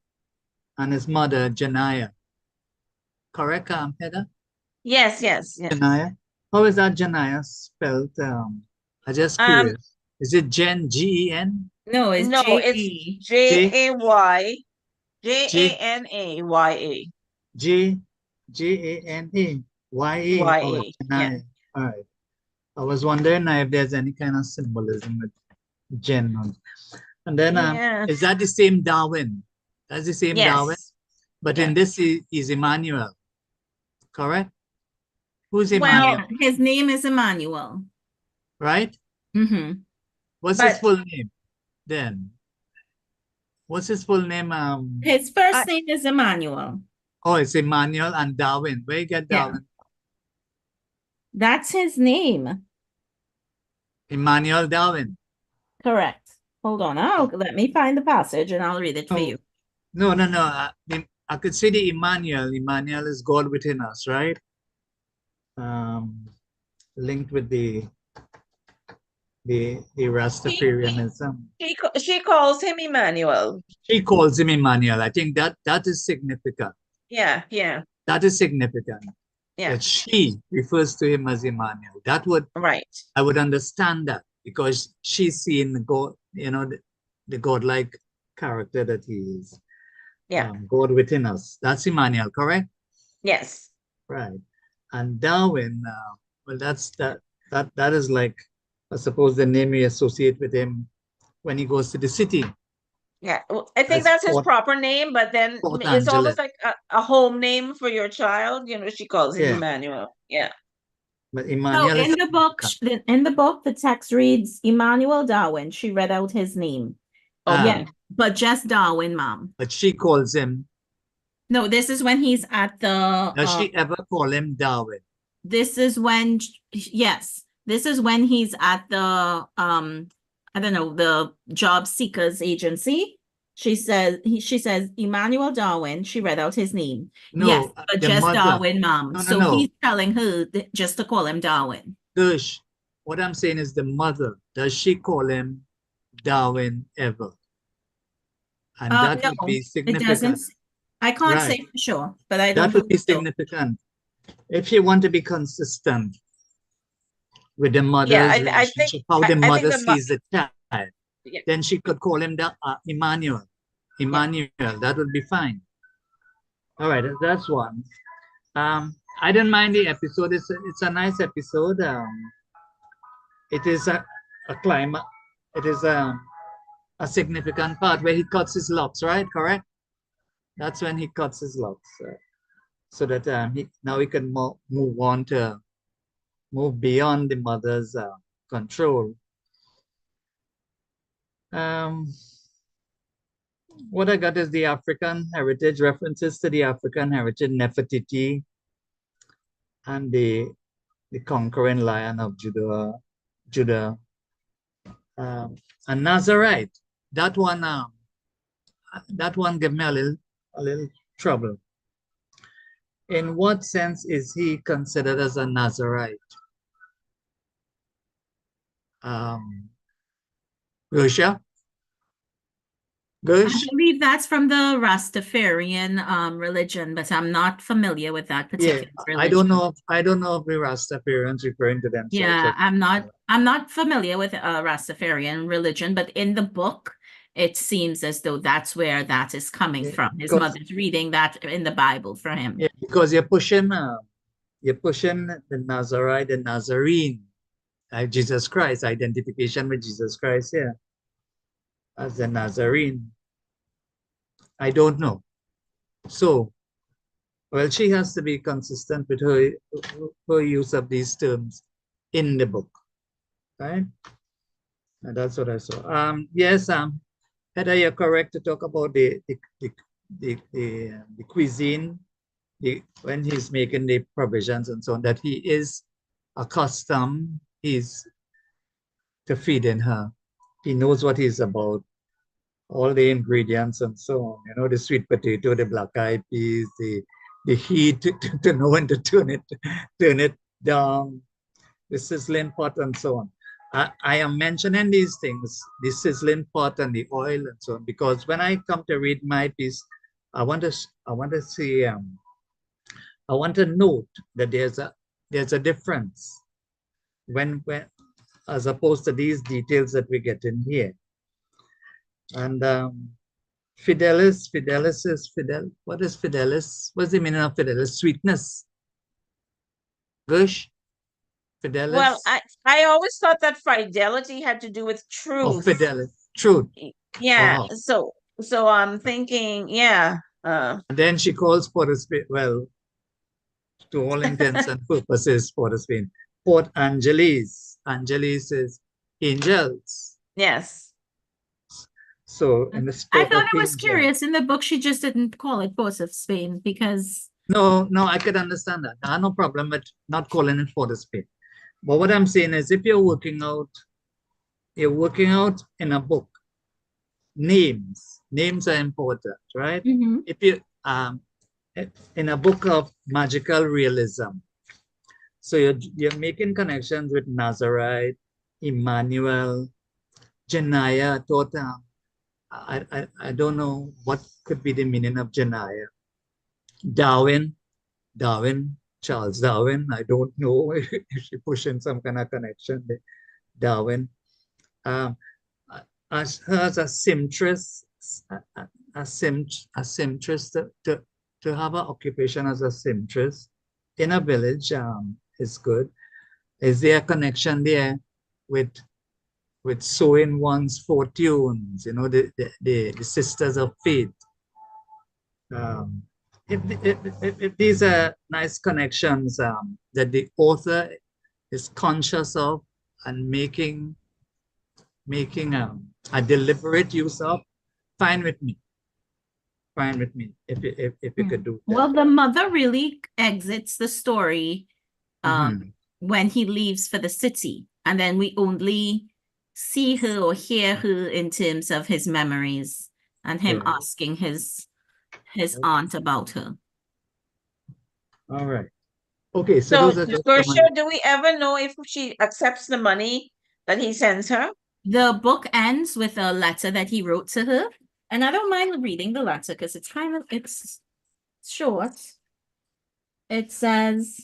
and his mother, Janaya. Correct, Heather? Yes. Janaya. How is that Janaya spelled? I'm just Um, curious. Is it Jen, Gen? No, it's no, it's J-E. Jay, J Janaya. J Janaya. Oh, YA. Yeah. Janaya. All right. I was wondering if there's any kind of symbolism with Jen. And then Yeah. is that the same Darwin? That's the same Darwin? Yes. But Yeah. in this is Emmanuel, correct? Who's Well, Emmanuel, Yeah, his name is Emmanuel. right? Mm-hmm. What's his but full name then? What's his full name? His I, first name is Emmanuel. Oh, it's Emmanuel and Darwin. Where you get Yeah. Darwin? That's his name. Emmanuel Darwin. Correct. Hold on. Let me find the passage and I'll read it for you. No. I could say the Emmanuel. Emmanuel is God within us, right? Linked with the Rastafarianism. she calls him Emmanuel. She calls him Emmanuel. I think that is significant. Yeah. That is significant. Yeah. That she refers to him as Emmanuel. Right. I would understand that because she's seen the God, the godlike character that he is. Yeah. God within us. That's Emmanuel, correct? Yes. Right. And Darwin, well, that is like, I suppose, the name we associate with him when he goes to the city. Yeah. Well, I think As that's his Port, proper name, but then Port it's almost Angeles. like a home name for your child. She calls him Yeah. Emmanuel. Yeah. But So Emmanuel is in the book, the text reads Emmanuel Darwin. She read out his name. Okay. Yeah, but just Darwin, ma'am. but she calls him. No, this is when he's at the Does she ever call him Darwin? this is when yes, this is when he's at the I don't know, the job seekers agency. She says Emmanuel Darwin. She read out his name. No, Yes, but the just mother. Darwin, mom. No. So he's telling her just to call him Darwin. Gush, what I'm saying is the mother. Does she call him Darwin ever? And that No, would be it significant. doesn't. I can't say Right. for sure, but I That don't would be believe so. significant. If you want to be consistent with the Yeah. mother's I think relationship, how the I think mother the sees the child, yeah. then she could call him Emmanuel. Emmanuel, that would be fine. All right, that's one. I didn't mind the episode. It's a nice episode. It is a climate. It is a significant part where he cuts his locks, right? Correct? That's when he cuts his locks. So that now he can move on to move beyond the mother's control. What I got is the African heritage, references to the African heritage, Nefertiti, and the conquering lion of Judah, and Nazarite. That one gave me a little trouble. In what sense is he considered as a Nazarite? Russia? I believe that's from the Rastafarian religion, but I'm not familiar with that particular religion. I don't know if the Rastafarians referring to themselves. Yeah, I'm not familiar with Rastafarian religion, but in the book, it seems as though that's where that is coming Yeah, from. His because- mother's reading that in the Bible for him. Yeah, because you're pushing the Nazarite, the Nazarene, Jesus Christ, identification with Jesus Christ here as the Nazarene. I don't know. So, well, she has to be consistent with her use of these terms in the book, right? And that's what I saw. Yes, Heather, you're correct to talk about the cuisine, when he's making the provisions and so on, that he is accustomed to feeding her. He knows what he's about, all the ingredients and so on. You know, the sweet potato, the black eyed peas, the heat to know when to turn it down, the sizzling pot and so on. I am mentioning these things, the sizzling pot and the oil and so on, because when I come to read my piece, I want to see I want to note that there's a difference when as opposed to these details that we get in here. And Fidelis is Fidel. What is Fidelis? What's the meaning of Fidelis? Sweetness. Gush? Fidelis? Well, I always thought that fidelity had to do with Oh, truth. Fidelis. Truth. Yeah. Oh. So I'm thinking, yeah. And then she calls Port of Spain, well, to all intents and purposes, Port of Spain, Port Angeles. Angeles is angels. Yes. So in the I sport thought of it was angels. curious. In the book, she just didn't call it Port of Spain because No, I could understand that. I have no problem with not calling it Port of Spain. But what I'm saying is if you're working out in a book, names are important, right? If you in a book of magical realism, so you're making connections with Nazarite, Emmanuel, Janaya, Tota. I don't know what could be the meaning of Janaya. Darwin, Charles Darwin. I don't know if she pushing some kind of connection there. Darwin. As a seamstress, a seamstress to have an occupation as a seamstress in a village is good. Is there a connection there with sowing one's fortunes? You know, the sisters of faith. If these are nice connections that the author is conscious of and making a deliberate use of, fine with me. Fine with me if you could do that. well, the mother really exits the story when he leaves for the city, and then we only see her or hear her in terms of his memories and him Yeah. asking his aunt about her. All right. Okay, so So, those are just some of Gersha, do we ever know if she accepts the money that he sends her? The book ends with a letter that he wrote to her, and I don't mind reading the letter because it's short. It says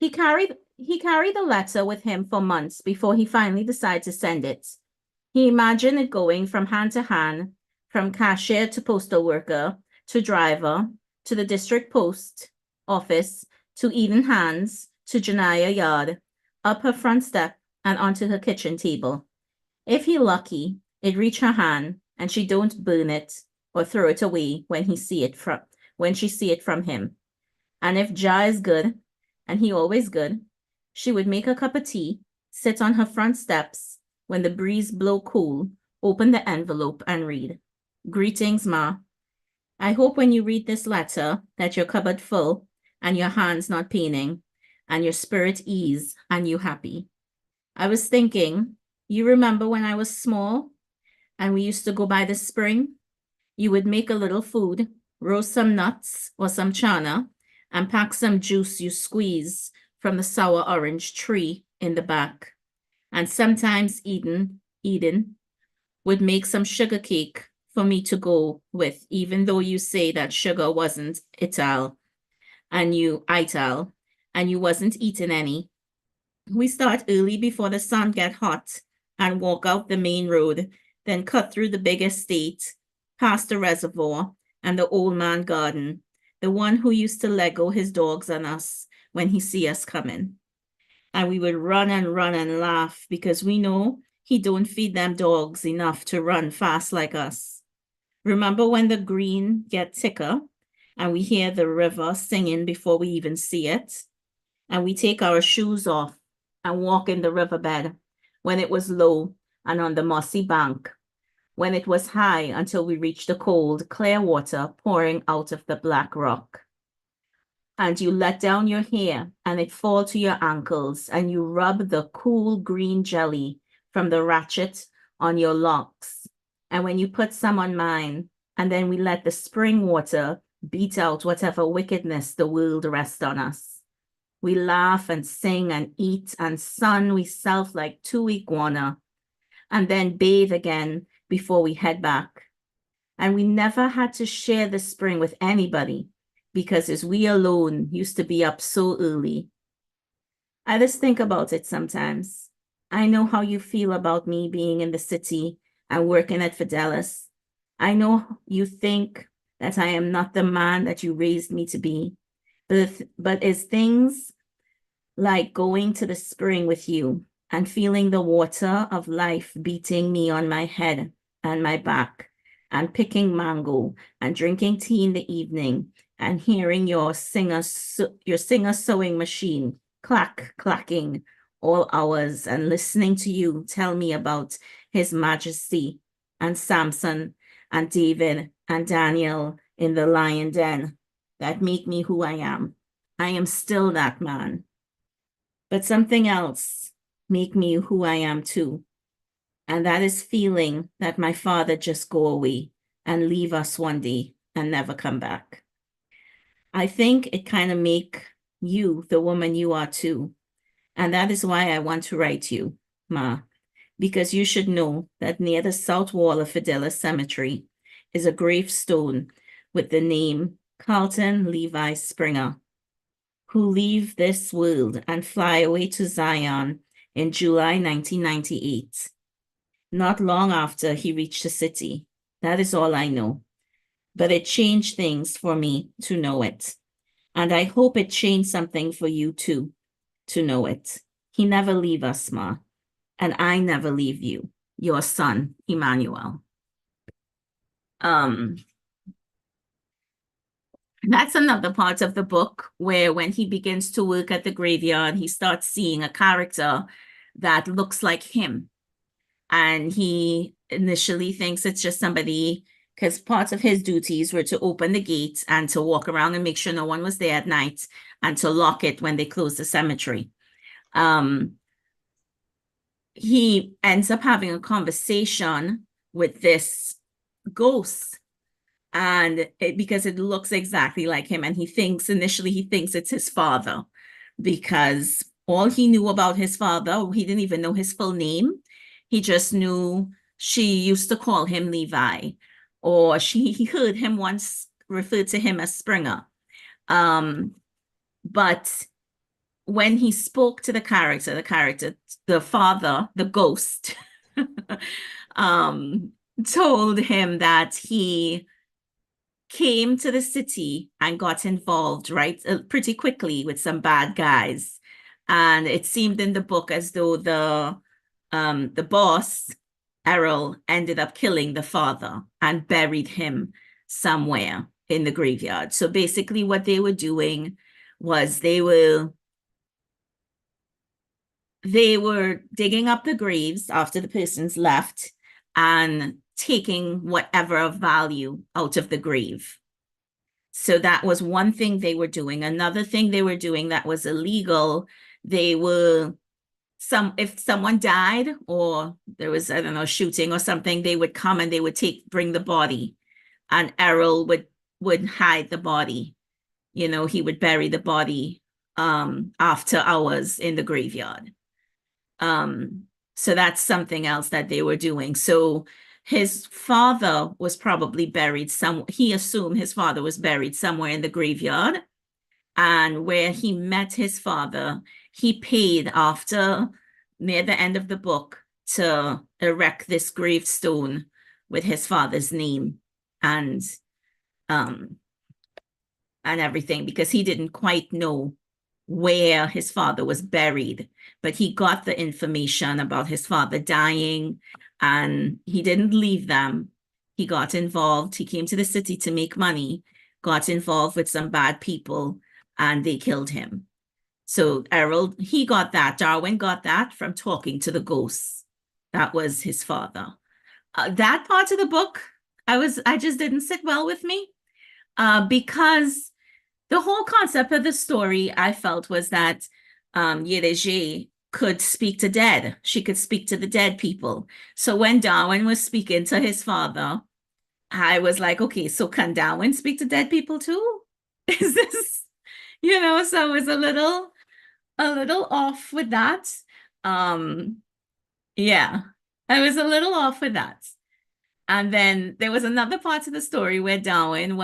he carried the letter with him for months before he finally decided to send it. He imagined it going from hand to hand, from cashier to postal worker, to driver, to the district post office, to Eden Hands, to Janaya Yard, up her front step and onto her kitchen table. If he lucky, it reach her hand and she don't burn it or throw it away when she see it from him. And if Ja is good, and he always good, she would make a cup of tea, sit on her front steps when the breeze blow cool, open the envelope and read. Greetings, Ma. I hope when you read this letter that your cupboard full and your hands not paining and your spirit ease and you happy. I was thinking, you remember when I was small and we used to go by the spring? You would make a little food, roast some nuts or some chana, and pack some juice you squeeze from the sour orange tree in the back. And sometimes Eden would make some sugar cake for me to go with, even though you say that sugar wasn't ital, and you wasn't eating any. We start early before the sun get hot and walk out the main road then cut through the big estate, past the reservoir and the old man garden, the one who used to Lego his dogs on us when he see us coming. And we would run and laugh because we know he don't feed them dogs enough to run fast like us. Remember when the green get thicker and we hear the river singing before we even see it? And we take our shoes off and walk in the riverbed when it was low and on the mossy bank, when it was high until we reached the cold, clear water pouring out of the black rock. And you let down your hair and it fall to your ankles, and you rub the cool green jelly from the ratchet on your locks. And when you put some on mine, and then we let the spring water beat out whatever wickedness the world rests on us. We laugh and sing and eat and sun we self like two iguana, and then bathe again before we head back. And we never had to share the spring with anybody, because as we alone used to be up so early. I just think about it sometimes. I know how you feel about me being in the city and working at Fidelis. I know you think that I am not the man that you raised me to be, but as things like going to the spring with you and feeling the water of life beating me on my head and my back, and picking mango and drinking tea in the evening, and hearing your singer sewing machine clacking all hours, and listening to you tell me about His Majesty and Samson and David and Daniel in the lion den, that make me who I am. I am still that man. But something else make me who I am too. And that is feeling that my father just go away and leave us one day and never come back. I think it kind of make you the woman you are too. And that is why I want to write you, Ma, because you should know that near the south wall of Fidelis Cemetery is a gravestone with the name Carlton Levi Springer, who leave this world and fly away to Zion in July 1998. Not long after he reached the city. That is all I know. But it changed things for me to know it. And I hope it changed something for you too, to know it. He never leave us, Ma. And I never leave you, your son, Emmanuel. That's another part of the book where when he begins to work at the graveyard, he starts seeing a character that looks like him. And he initially thinks it's just somebody, because part of his duties were to open the gate and to walk around and make sure no one was there at night, and to lock it when they close the cemetery. He ends up having a conversation with this ghost, and because it looks exactly like him, and initially he thinks it's his father, because all he knew about his father, he didn't even know his full name. He just knew she used to call him Levi, or he heard him once refer to him as Springer. But when he spoke to the father, the ghost, told him that he came to the city and got involved pretty quickly with some bad guys. And it seemed in the book as though the boss, Errol, ended up killing the father and buried him somewhere in the graveyard. So basically what they were doing was they were digging up the graves after the person's left and taking whatever of value out of the grave. So that was one thing they were doing. Another thing they were doing that was illegal, if someone died or there was, I don't know, shooting or something, they would come and they would bring the body, and Errol would hide the body. He would bury the body after hours in the graveyard. So that's something else that they were doing. So his father was probably buried he assumed his father was buried somewhere in the graveyard. And where he met his father, he paid, after near the end of the book, to erect this gravestone with his father's name and everything, because he didn't quite know where his father was buried, but he got the information about his father dying, and he didn't leave them. He got involved. He came to the city to make money, got involved with some bad people, and they killed him. So Errol, he got that. Darwin got that from talking to the ghosts. That was his father. That part of the book, I just didn't sit well with me, because the whole concept of the story, I felt, was that Yedeje could speak to dead. She could speak to the dead people. So when Darwin was speaking to his father, I was like, okay, so can Darwin speak to dead people too? Is this, so I was a little off with that. Yeah, I was a little off with that. And then there was another part of the story where Darwin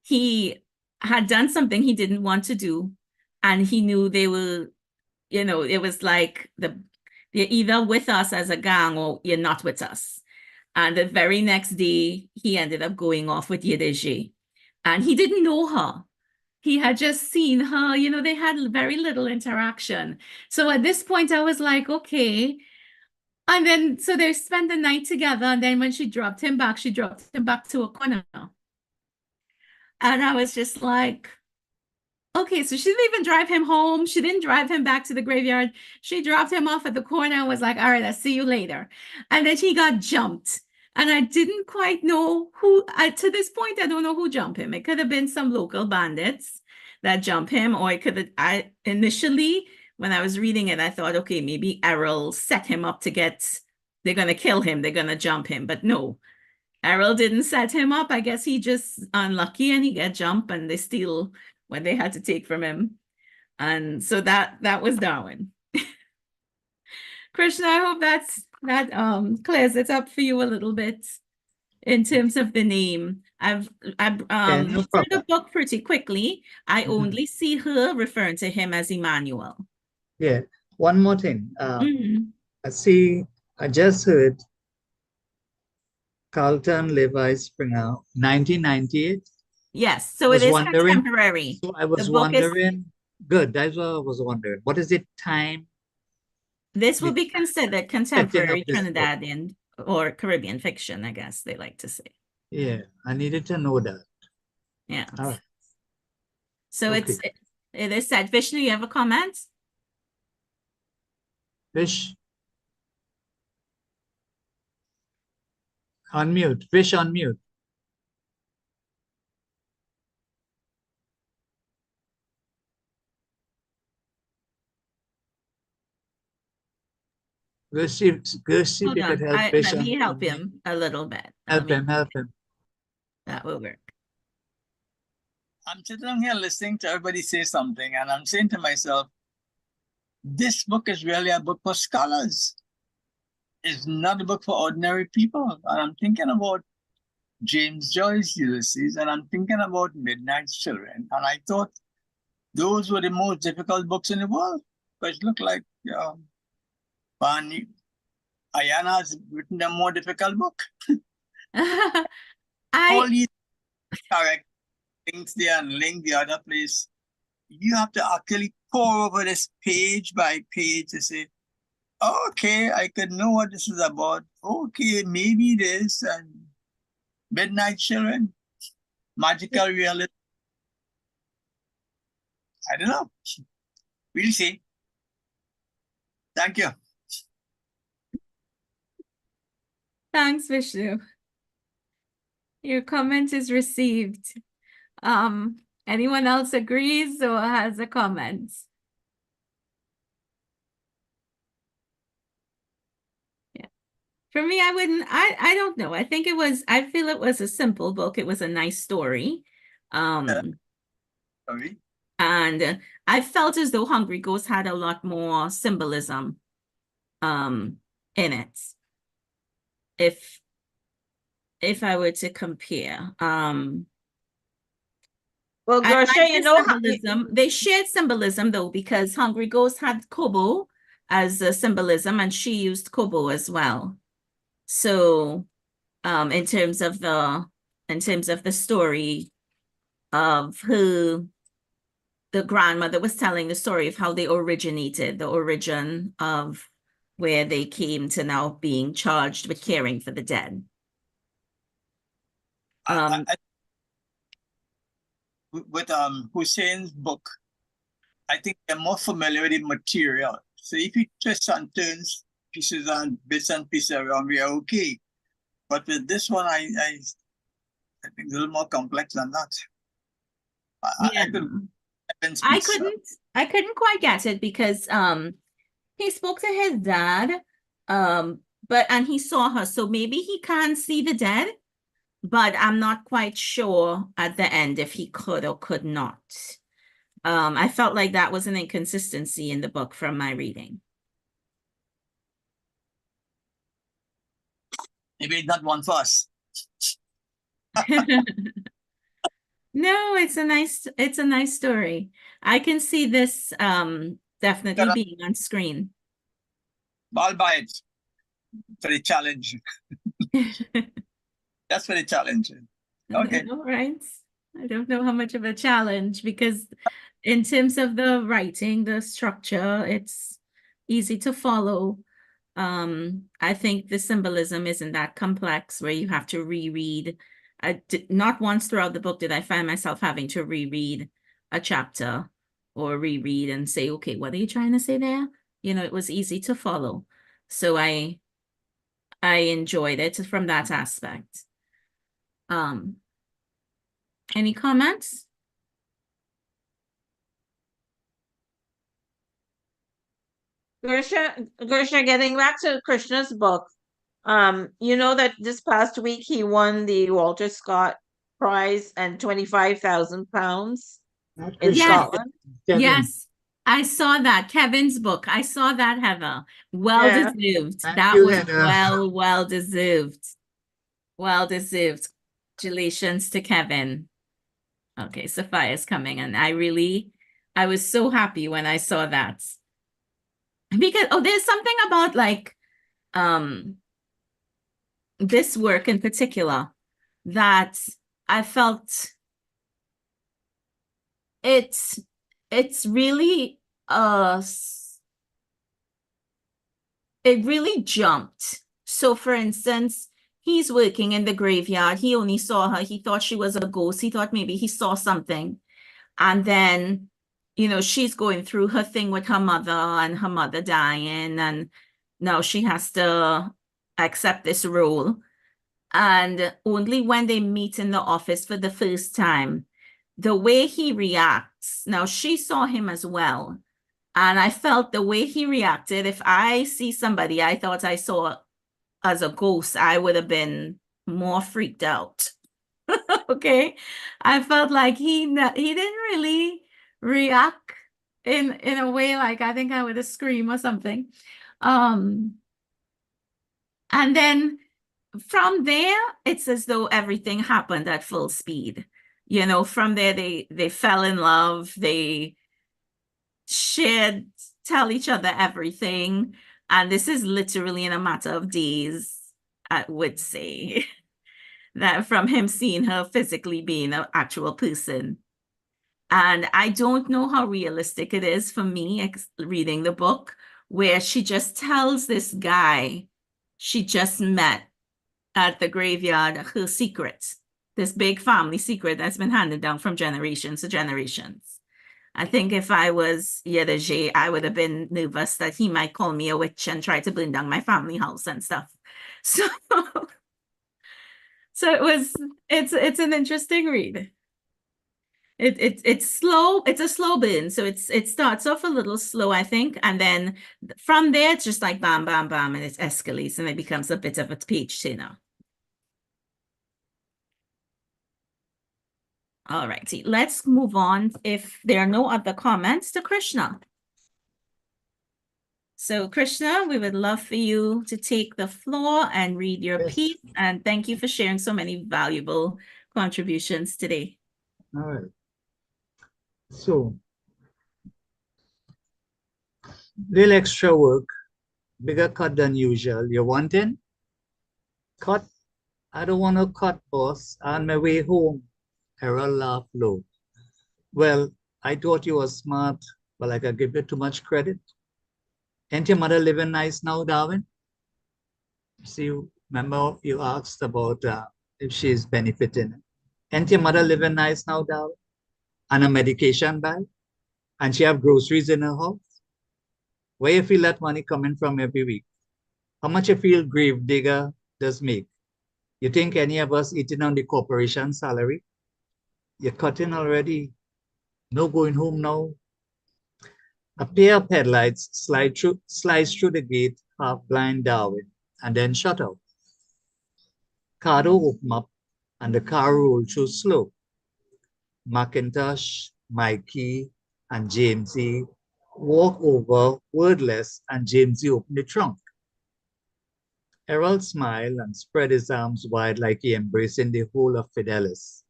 he had done something he didn't want to do, and he knew they were, it was like you're either with us as a gang or you're not with us. And the very next day, he ended up going off with Yedeje, and he didn't know her. He had just seen her, they had very little interaction. So at this point, I was like, okay. And then, so they spent the night together. And then when she dropped him back to a corner. And I was just like, okay, so she didn't even drive him home. She didn't drive him back to the graveyard. She dropped him off at the corner and was like, all right, I'll see you later. And then he got jumped. And I didn't quite know to this point, I don't know who jumped him. It could have been some local bandits that jumped him, or it could have, initially, when I was reading it, I thought, okay, maybe Errol set him up they're going to kill him. They're going to jump him. But no, Errol didn't set him up. I guess he just unlucky and he got jumped and they steal what they had to take from him. And so that was Darwin. Krishna, I hope that clears it up for you a little bit in terms of the name. I've no through the problem. book pretty quickly. I only see her referring to him as Emmanuel. Yeah. One more thing. Mhm. I just heard Carlton Levi Springer, 1998. Yes, so I it was is wondering. contemporary. So I was The book is wondering. Good. That's what I was wondering. What is the time? This will the be considered setting contemporary of this book? Trinidadian or Caribbean fiction, I guess they like to say. Yeah, I needed to know that. Yeah. All right. So Okay. it is said. Vishnu, you have a comment? Fish. Unmute. Fish unmute. Go see if Hold you could on. help Fish Let me help unmute. him a little bit. Help him. That will work. I'm sitting here listening to everybody say something, and I'm saying to myself, this book is really a book for scholars. It's not a book for ordinary people. And I'm thinking about James Joyce, Ulysses, and I'm thinking about Midnight's Children. And I thought those were the most difficult books in the world. Because it looked like Ayana has written a more difficult book. All these correct things there and link the other place. You have to actually pour over this page by page to say, okay, I could know what this is about. Okay, maybe this and Midnight Children, magical realism. I don't know. We'll see. Thank you. Thanks, Vishnu. Your comment is received. Anyone else agrees or has a comment? Yeah. For me, I don't know. I feel it was a simple book. It was a nice story. Sorry. And I felt as though Hungry Ghost had a lot more symbolism in it. If I were to compare. Well, Gersha, symbolism. They shared symbolism though, because Hungry Ghost had Kobo as a symbolism, and she used kobo as well. So in terms of the story of who the grandmother was telling the story of how they originated, the origin of where they came to now being charged with caring for the dead. With Hussein's book, I think they're more familiar with the material. So if you twist and turns pieces and bits and pieces around, we are okay. But with this one, I think it's a little more complex than that. I couldn't quite get it because he spoke to his dad, and he saw her, so maybe he can't see the dead, but I'm not quite sure at the end if he could or could not. I felt like that was an inconsistency in the book from my reading. Maybe it's not one for us. No, it's a nice story. I can see this definitely being on screen. I'll buy it for the challenge. That's for the challenge. Okay. All right. I don't know how much of a challenge, because in terms of the writing, the structure, it's easy to follow. I think the symbolism isn't that complex where you have to reread. Not once throughout the book did I find myself having to reread a chapter or reread and say, okay, what are you trying to say there? You know, it was easy to follow. So I enjoyed it from that aspect. Any comments? Gersha, getting back to Krishna's book, you know that this past week he won the Walter Scott Prize and £25,000 in Scotland. Yes, I saw that. Kevin's book. I saw that, Heather. Well deserved. That was Heather. well deserved. Well deserved. Congratulations to Kevin. Okay, Sophia's coming, and I was so happy when I saw that. Because there's something about like this work in particular that I felt it's really it really jumped. So for instance, he's working in the graveyard. He only saw her. He thought she was a ghost. He thought maybe he saw something. And then, you know, she's going through her thing with her mother and her mother dying. And now she has to accept this role. And only when they meet in the office for the first time, the way he reacts. Now, she saw him as well. And I felt the way he reacted, if I see somebody I thought I saw as a ghost, I would have been more freaked out. Okay. I felt like he didn't really react in a way like I think I would have screamed or something. And then from there, it's as though everything happened at full speed. You know, from there they fell in love, they tell each other everything. And this is literally in a matter of days, I would say, that from him seeing her physically being an actual person. And I don't know how realistic it is for me reading the book, where she just tells this guy she just met at the graveyard her secret, this big family secret that's been handed down from generations to generations. I think if I was Yedajé, I would have been nervous that he might call me a witch and try to burn down my family house and stuff. So, it's an interesting read. It's slow. It's a slow burn. So it starts off a little slow, I think. And then from there, it's just like bam, bam, bam, and it escalates and it becomes a bit of a page turner. All righty, let's move on if there are no other comments to Krishna. So Krishna, we would love for you to take the floor and read your piece. And thank you for sharing so many valuable contributions today. All right. So Little extra work, bigger cut than usual. You want in? Cut? I don't want to cut, boss. On my way home. Errol laughed low. Well, I thought you were smart, but I could give you too much credit. Ain't your mother living nice now, Darwin? See, remember you asked about if she's benefiting. Ain't your mother living nice now, Darwin? And a medication bag? And she have groceries in her house? Where you feel that money coming from every week? How much you feel grave digger does make? You think any of us eating on the corporation salary? You're cutting already. No going home now. A pair of headlights slides through the gate, half blind Darwin, and then shut out. Car door opened up, and the car rolled through slow. Macintosh, Mikey, and Jamesy walk over, wordless, and Jamesy opened the trunk. Errol smiled and spread his arms wide like he embracing the whole of Fidelis.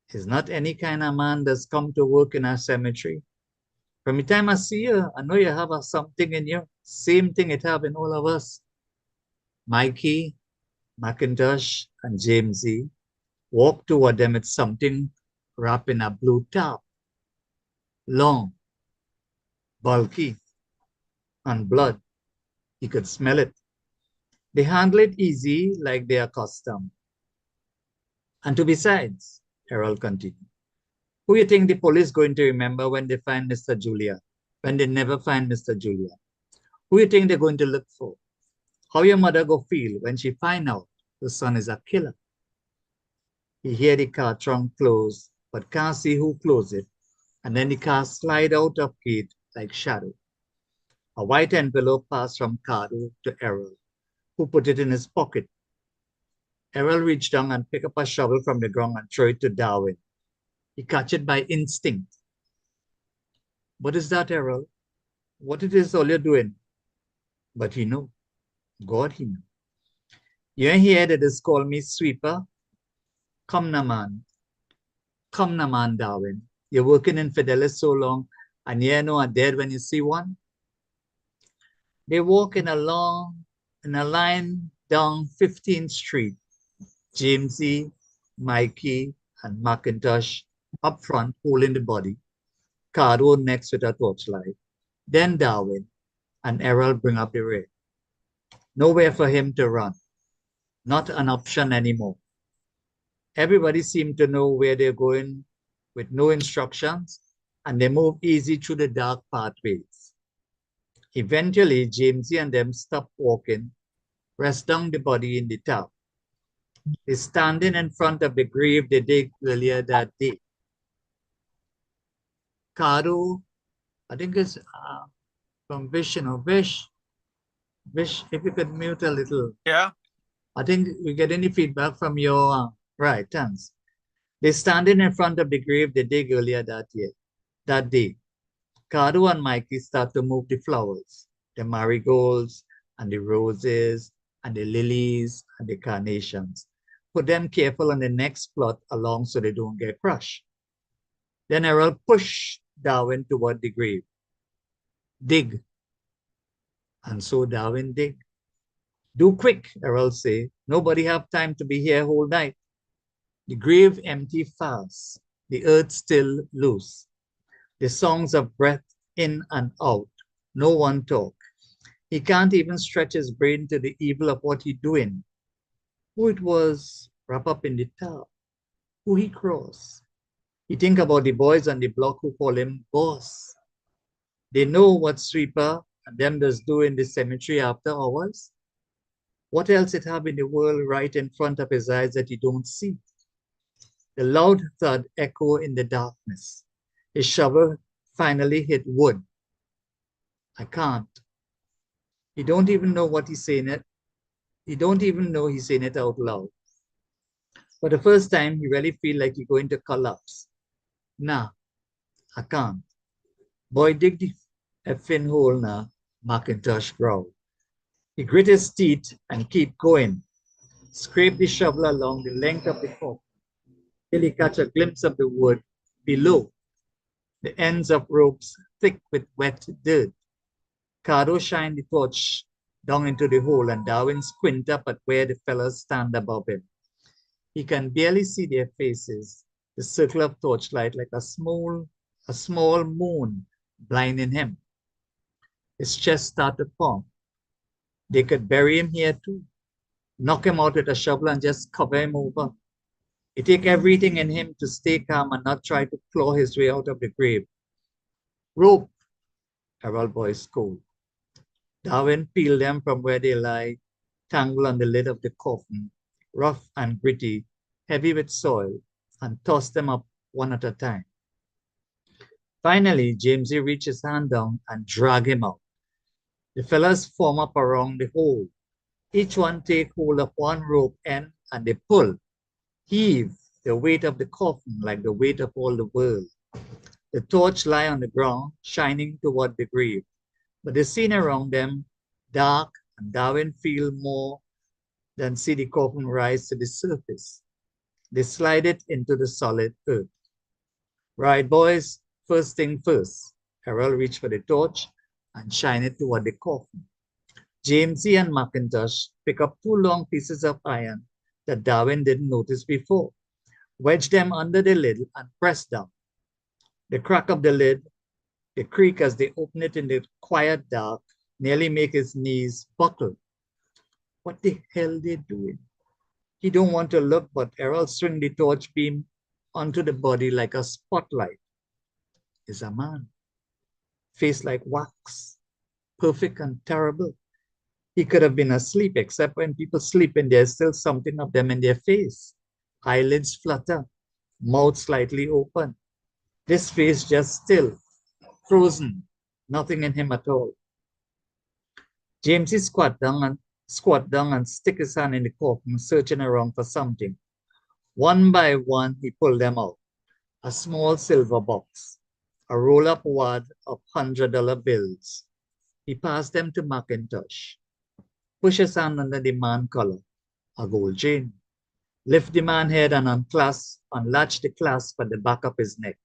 He's not any kind of man that's come to work in our cemetery. From the time I see you, I know you have something in you. Same thing it have in all of us. Mikey, Macintosh, and Jamesy walked toward them with something wrapped in a blue tarp. Long, bulky, and blood. He could smell it. They handle it easy like they are accustomed. And to besides, Harold continued, who you think the police going to remember when they find Mr. Julia, when they never find Mr. Julia? Who you think they're going to look for? How your mother go feel when she find out the son is a killer? He hear the car trunk close, but can't see who closed it, and then the car slide out of gate like shadow. A white envelope passed from Cardo to Errol, who put it in his pocket. Errol reached down and picked up a shovel from the ground and threw it to Darwin. He catch it by instinct. What is that, Errol? What it is all you're doing? But he know. God he know. You ain't hear that is call me sweeper? Come na man. Come na man, Darwin. You're working in Fidelis so long, and you know are dead when you see one? They walk in a line down 15th Street. Jamesy, Mikey, and Macintosh up front holding the body. Cardo next with a torchlight. Then Darwin and Errol bring up the rear. Nowhere for him to run. Not an option anymore. Everybody seemed to know where they're going with no instructions, and they move easy through the dark pathways. Eventually, Jamesy and them stop walking, rest down the body in the tub. They're standing in front of the grave they dig earlier that day. Cardo, I think it's from Vish, Vish, if you could mute a little. Yeah. I think we get any feedback from your, right, thanks. They're standing in front of the grave they dig earlier that day. Cardo and Mikey start to move the flowers, the marigolds and the roses and the lilies and the carnations. Put them careful on the next plot along so they don't get crushed. Then Errol push Darwin toward the grave. Dig. And so Darwin dig. Do quick, Errol say. Nobody have time to be here whole night. The grave empty fast. The earth still loose. The songs of breath in and out. No one talk. He can't even stretch his brain to the evil of what he doing. Who it was wrapped up in the top. Who he crossed. He think about the boys on the block who call him boss. They know what sweeper and them does do in the cemetery after hours. What else it have in the world right in front of his eyes that he don't see? The loud thud echo in the darkness. His shovel finally hit wood. I can't. He don't even know what he's saying it. He don't even know he's saying it out loud. For the first time, he really feel like he's going to collapse. Nah, I can't. Boy, dig the effing hole now, Macintosh growled. He grit his teeth and keep going. Scrape the shovel along the length of the fork till he catch a glimpse of the wood below. The ends of ropes thick with wet dirt. Cardo shined the torch down into the hole, and Darwin squinted up at where the fellows stand above him. He can barely see their faces, the circle of torchlight like a small moon blinding him. His chest started to pump. They could bury him here too, knock him out with a shovel and just cover him over. It takes everything in him to stay calm and not try to claw his way out of the grave. Rope, Harold voiced cold. Darwin peeled them from where they lie, tangled on the lid of the coffin, rough and gritty, heavy with soil, and tossed them up one at a time. Finally, Jamesy reached his hand down and dragged him out. The fellows form up around the hole. Each one take hold of one rope end and they pull, heave the weight of the coffin like the weight of all the world. The torch lie on the ground, shining toward the grave, but the scene around them, dark, and Darwin feel more than see the coffin rise to the surface. They slide it into the solid earth. Right, boys, first thing first. Harold reached for the torch and shine it toward the coffin. Jamesy and Mackintosh pick up two long pieces of iron that Darwin didn't notice before, wedge them under the lid and press down. The crack of the lid, the creak as they open it in the quiet dark, nearly make his knees buckle. What the hell they doing? He don't want to look, but Errol swing the torch beam onto the body like a spotlight. Is a man. Face like wax, perfect and terrible. He could have been asleep, except when people sleep and there's still something of them in their face. Eyelids flutter, mouth slightly open. This face just still, frozen, nothing in him at all. Jamesy squat down and stick his hand in the coffin, searching around for something. One by one, he pulled them out. A small silver box, a roll-up wad of $100 bills. He passed them to Mackintosh. Push his hand under the man collar, a gold chain. Lift the man head and unlatch the clasp at the back of his neck.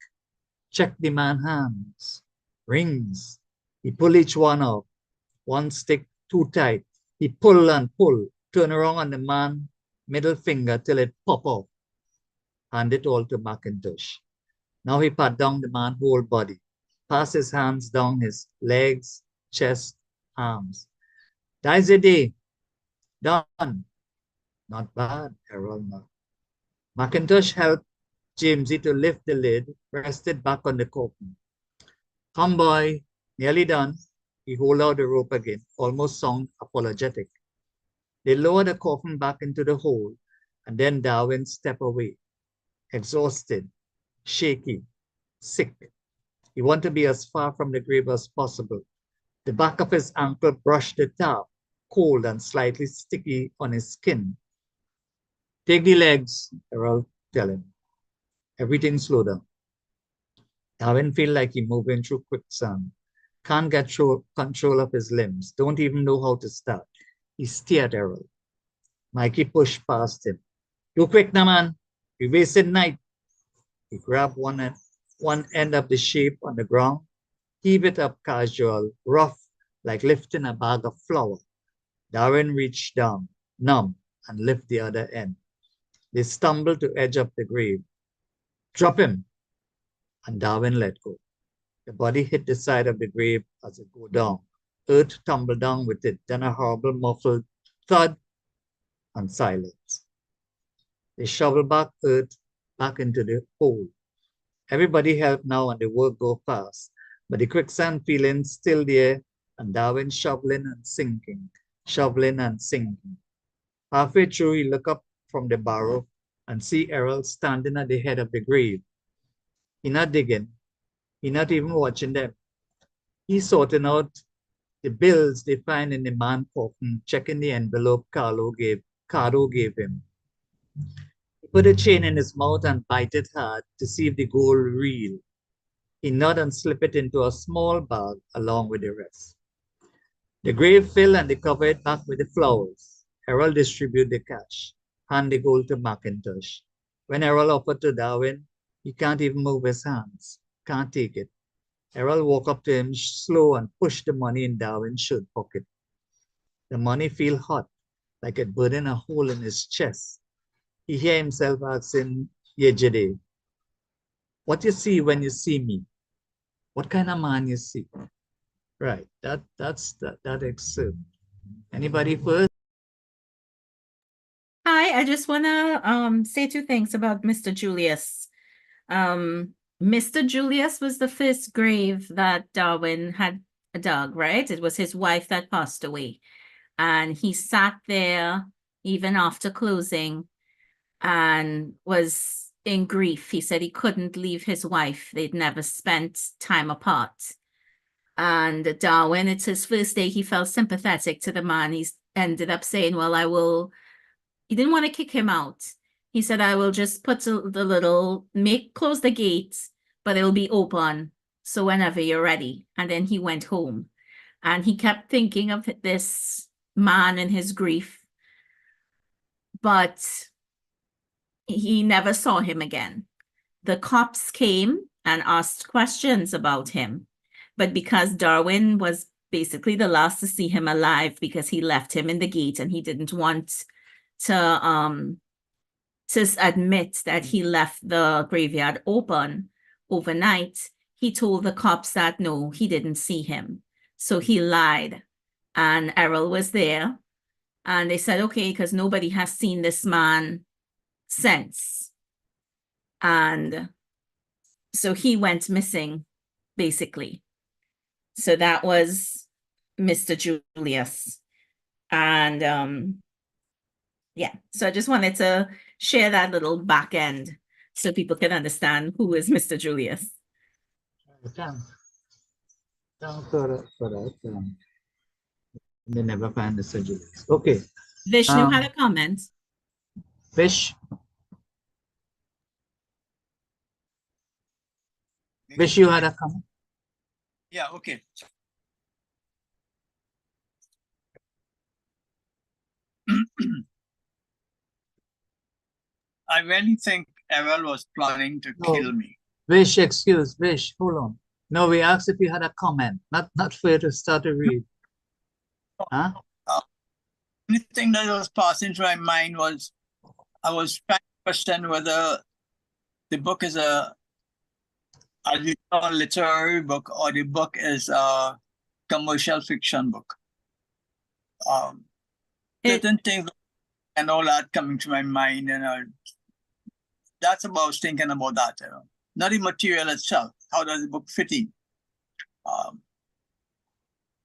Check the man hands. Rings. He pull each one out. One stick too tight. He pull and pull. Turn around on the man middle finger till it pop off. Hand it all to Mackintosh. Now he pat down the man's whole body. Pass his hands down his legs, chest, arms. Dies a day. Done. Not bad, Harold. Mackintosh helped Jamesy to lift the lid, rest it back on the coffin. Come, boy. Nearly done. He hold out the rope again, almost sound apologetic. They lower the coffin back into the hole, and then Darwin step away, exhausted, shaky, sick. He wanted to be as far from the grave as possible. The back of his ankle brushed the tarp, cold and slightly sticky on his skin. Take the legs, Harold tell him. Everything slow down. Darwin feel like he moving through quicksand. Can't get control of his limbs. Don't even know how to start. He stared at Harold. Mikey pushed past him. Too quick now, man. We wasted night. He grabbed one end of the shape on the ground, heave it up casual, rough, like lifting a bag of flour. Darwin reached down, numb, and lift the other end. They stumbled to edge of the grave. Drop him. And Darwin let go. The body hit the side of the grave as it go down. Earth tumbled down with it, then a horrible muffled thud and silence. They shoveled back earth back into the hole. Everybody helped now and the work go fast, but the quicksand feeling still there and Darwin shoveling and sinking, shoveling and sinking. Halfway through, he looked up from the barrow and see Errol standing at the head of the grave. He not digging. He not even watching them. He's sorting out the bills they find in the man coffin, checking the envelope Cardo gave him. He put a chain in his mouth and bite it hard to see if the gold real. He nod and slip it into a small bag along with the rest. The grave filled and they cover it back with the flowers. Errol distribute the cash, hand the gold to Mackintosh. When Errol offered to Darwin, he can't even move his hands, can't take it. Errol walked up to him slow and pushed the money in Darwin's shirt pocket. The money felt hot, like it burning a hole in his chest. He heard himself asking Yejide, what you see when you see me? What kind of man you see? Right, that's that excerpt. Anybody first? Hi, I just want to say two things about Mr. Julius. Mr. Julius was the first grave that Darwin had dug, right? It was his wife that passed away. And he sat there even after closing and was in grief. He said he couldn't leave his wife. They'd never spent time apart. And Darwin, it's his first day, he felt sympathetic to the man. He's ended up saying, well, he didn't want to kick him out. He said, I will just put the little, close the gates, but it will be open. So whenever you're ready. And then he went home. And he kept thinking of this man and his grief, but he never saw him again. The cops came and asked questions about him, but because Darwin was basically the last to see him alive because he left him in the gate and he didn't want to admit that he left the graveyard open overnight, he told the cops that no, he didn't see him. So he lied. And Errol was there. And they said, okay, because nobody has seen this man since. And so he went missing, basically. So that was Mr. Julius. And yeah, so I just wanted to share that little back end so people can understand who is Mr. Julius. Thanks for that. They never find the Julius. Okay. Vishnu had a comment. Vish, you had a comment? Yeah, okay. I really think Errol was planning to kill me. Vish, hold on. No, we asked if you had a comment, not for you to start to read. Huh? The thing that was passing through my mind was I was trying to question whether the book is a literary book or the book is a commercial fiction book. Certain things and all that coming to my mind, and that's about I was thinking about that. Not the material itself. How does the book fit in? All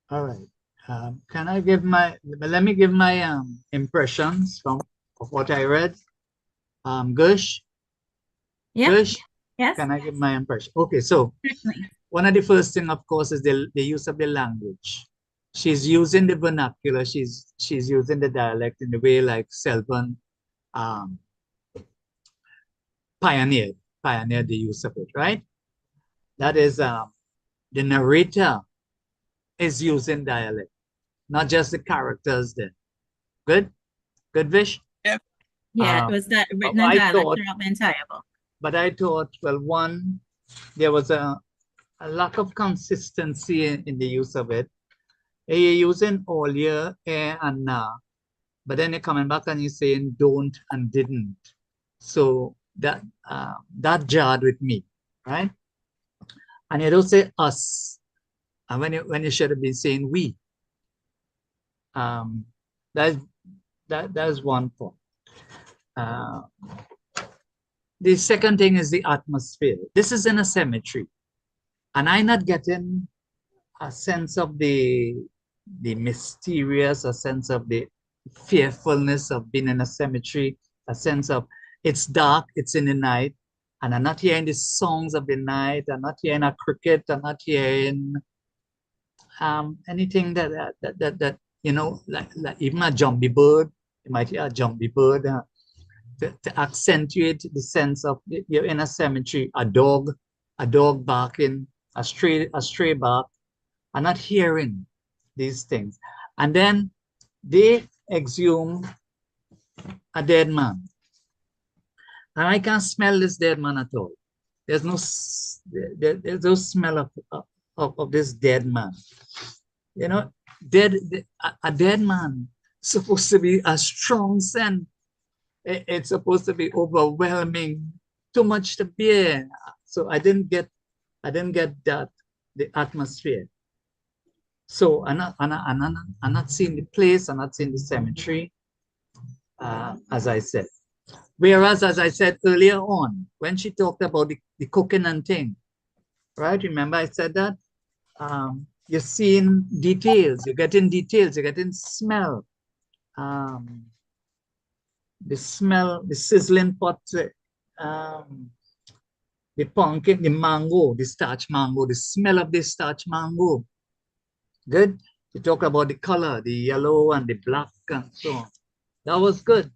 right. Can I give let me give my impressions of what I read. Gush? Yeah. Gush? Yes. Can I give my impression? Okay, so one of the first thing, of course, is the use of the language. She's using the vernacular. She's using the dialect in the way like Selvan pioneered the use of it, right? That is, the narrator is using dialect, not just the characters there. Good? Good, Vish? Yeah. Yeah, it was that written in dialect throughout the entire book. But I thought, well, one, there was a lack of consistency in the use of it. You're using earlier and now, but then you're coming back and you're saying don't and didn't. So that jarred with me, right? And you don't say us, and when you should have been saying we. That's one point. The second thing is the atmosphere. This is in a cemetery, and I'm not getting a sense of the mysterious, a sense of the fearfulness of being in a cemetery, a sense of it's dark, it's in the night, and I'm not hearing the songs of the night. I'm not hearing a cricket. I'm not hearing anything that you know, like even a jumpy bird. You might hear a jumpy bird to accentuate the sense of you're in a cemetery. A dog barking, a stray bark. I'm not hearing these things, and then they exhume a dead man. And I can't smell this dead man at all. There's no smell of this dead man. You know, a dead man supposed to be a strong scent. It's supposed to be overwhelming, too much to bear. So I didn't get that, the atmosphere. So I'm not seeing the place, I'm not seeing the cemetery, as I said. Whereas, as I said earlier on, when she talked about the cooking and thing, right? Remember I said that? You're seeing details, you're getting details, you're getting smell. The smell, the sizzling pot, the pumpkin, the mango, the starch mango, the smell of the starch mango. Good. You talk about the color, the yellow and the black and so on. That was good.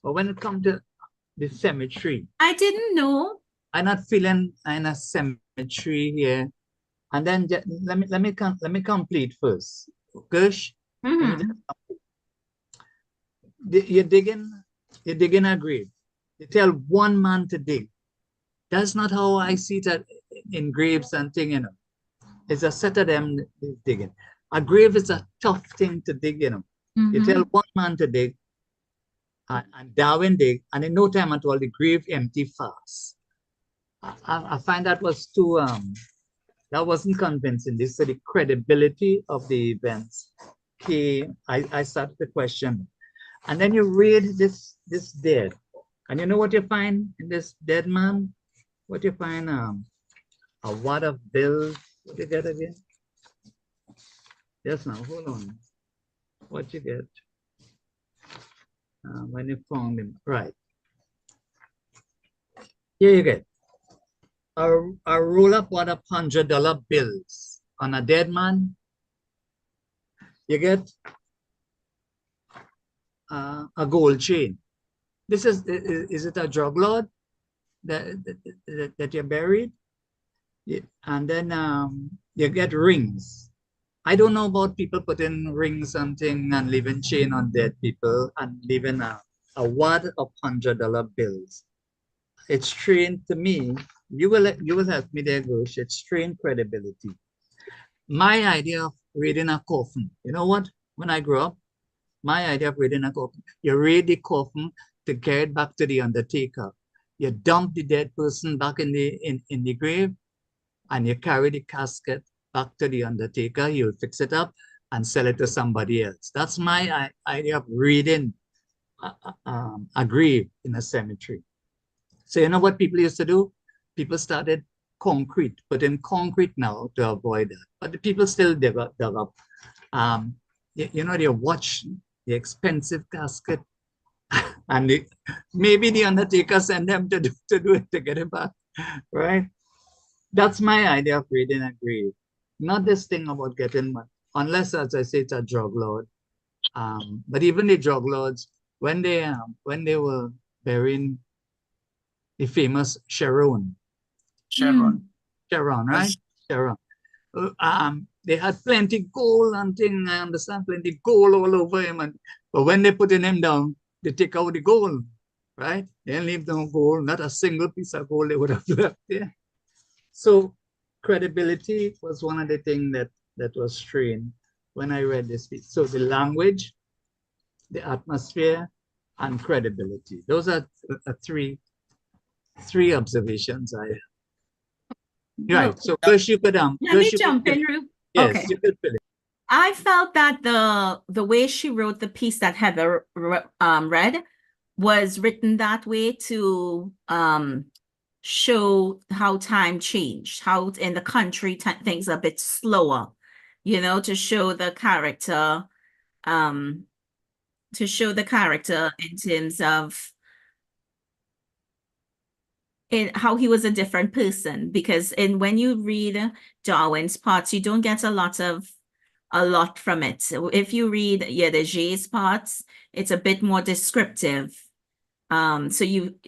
But when it comes to the cemetery, I didn't know. I'm not feeling in a cemetery here. And then let me complete first. Kush, you're digging a grave. You tell one man to dig. That's not how I see that in graves and thing, you know. It's a set of them digging. A grave is a tough thing to dig, you know. You tell one man to dig, and Darwin dig, and in no time at all, the grave empty fast. I find that was too, that wasn't convincing. This is the credibility of the events. I started to question. And then you read this dead, and you know what you find in this dead man? What you find? A wad of bills. What you get again? Yes, now hold on. What you get? When you found him, right? Here you get a roll up wad of $100 bills on a dead man. You get a gold chain. This is it a drug lord that you buried? Yeah. And then you get rings. I don't know about people putting rings on thing and leaving chain on dead people and leaving a wad of $100 bills. It's strange to me. You will help me there, Gosh. It's strange credibility. My idea of reading a coffin, you know what? When I grew up, my idea of reading a coffin, you read the coffin to carry it back to the undertaker. You dump the dead person back in the grave, and you carry the casket back to the undertaker. He'll fix it up and sell it to somebody else. That's my idea of reading a grave in a cemetery. So you know what people used to do? People started putting concrete now to avoid that. But the people still dug up. You know, they watch the expensive casket, and maybe the undertaker send them to do it to get it back, right? That's my idea of reading a grave. Not this thing about getting money, unless, as I say, it's a drug lord. But even the drug lords, when they were burying the famous Sharon, right? Sharon. They had plenty gold and thing. I understand, plenty gold all over him. But when they putting him down, they take out the gold, right? They didn't leave no gold, not a single piece of gold they would have left there. So credibility was one of the things that was strained when I read this piece. So the language, the atmosphere, and credibility. Those are three observations I have. Right. So first you could Let me jump in, Ru. Yes, Okay. you could fill it. I felt that the way she wrote the piece that Heather read was written that way to show how time changed, how in the country things are a bit slower, you know, to show the character in terms of how he was a different person. Because when you read Darwin's parts, you don't get a lot from it. So if you read the J's parts, it's a bit more descriptive. And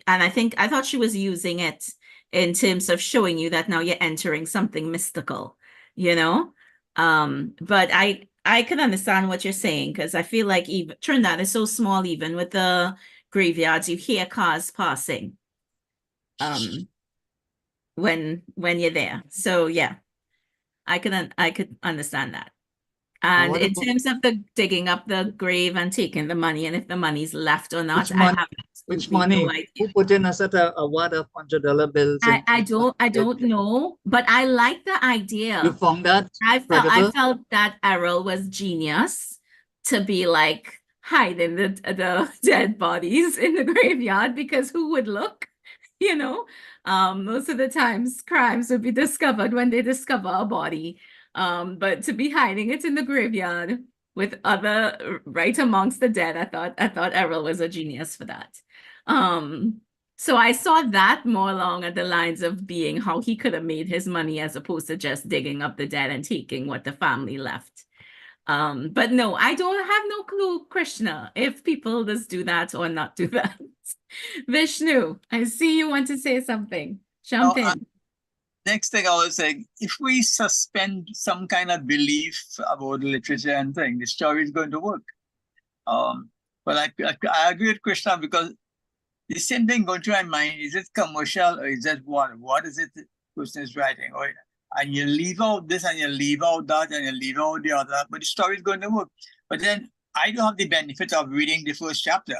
I thought she was using it in terms of showing you that now you're entering something mystical, you know. But I can understand what you're saying, because I feel like even Trinidad is so small, even with the graveyards, you hear cars passing when you're there. So yeah. I could understand that. And what in about- terms of the digging up the grave and taking the money, and if the money's left or not, Which I money? have Which absolutely no money? idea. Who put in a set a wad of $100 bills? I don't know, but I like the idea. You found that I credible? felt that Errol was genius to be like hiding the dead bodies in the graveyard, because who would look? You know, most of the times crimes would be discovered when they discover a body. But to be hiding it in the graveyard with other right amongst the dead, I thought Errol was a genius for that. So I saw that more along at the lines of being how he could have made his money as opposed to just digging up the dead and taking what the family left. But no, I don't have no clue, Krishna, if people just do that or not do that. Vishnu, I see you want to say something. Jump No, in. Next thing I was saying, if we suspend some kind of belief about literature and thing, the story is going to work. But I agree with Krishna, because the same thing going through my mind: is it commercial or is it what? What is it the person is writing? Or and you leave out this and you leave out that and you leave out the other, but the story is going to work. But then I don't have the benefit of reading the first chapter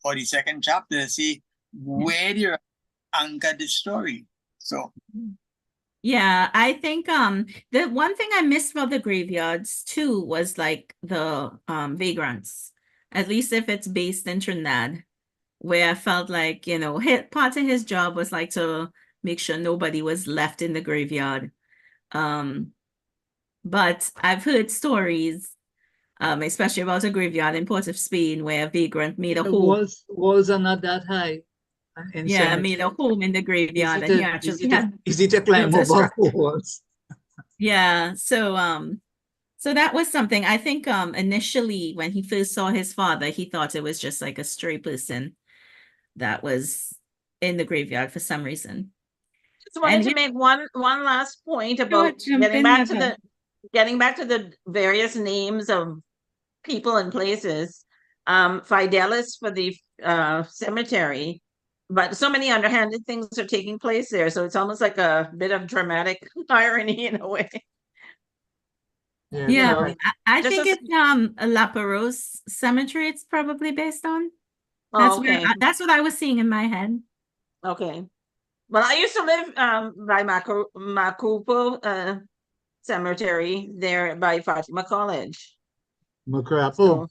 or the second chapter to see where you anchor the story. So Yeah, I think the one thing I missed about the graveyards too was like the vagrants. At least if it's based in Trinidad, where I felt like, you know, part of his job was like to make sure nobody was left in the graveyard. But I've heard stories, especially about a graveyard in Port of Spain where a vagrant made a The home. walls are not that high. In Yeah, cemetery. made a home in the graveyard, and he actually had easy to climb built a over structure. walls. Yeah, so that was something. I think initially when he first saw his father, he thought it was just like a stray person that was in the graveyard for some reason. Just wanted And to you make one last point know about what, jump getting in, back to Heather. the various names of people and places. Fidelis for the cemetery, but so many underhanded things are taking place there, so it's almost like a bit of dramatic irony in a way. Yeah, You Yeah, know, I just think as- it's a La Perouse cemetery it's probably based on. That's Oh, where okay, that's what I was seeing in my head. okay. Well, I used to live by Macupo cemetery there by Fatima College. Macrapo. So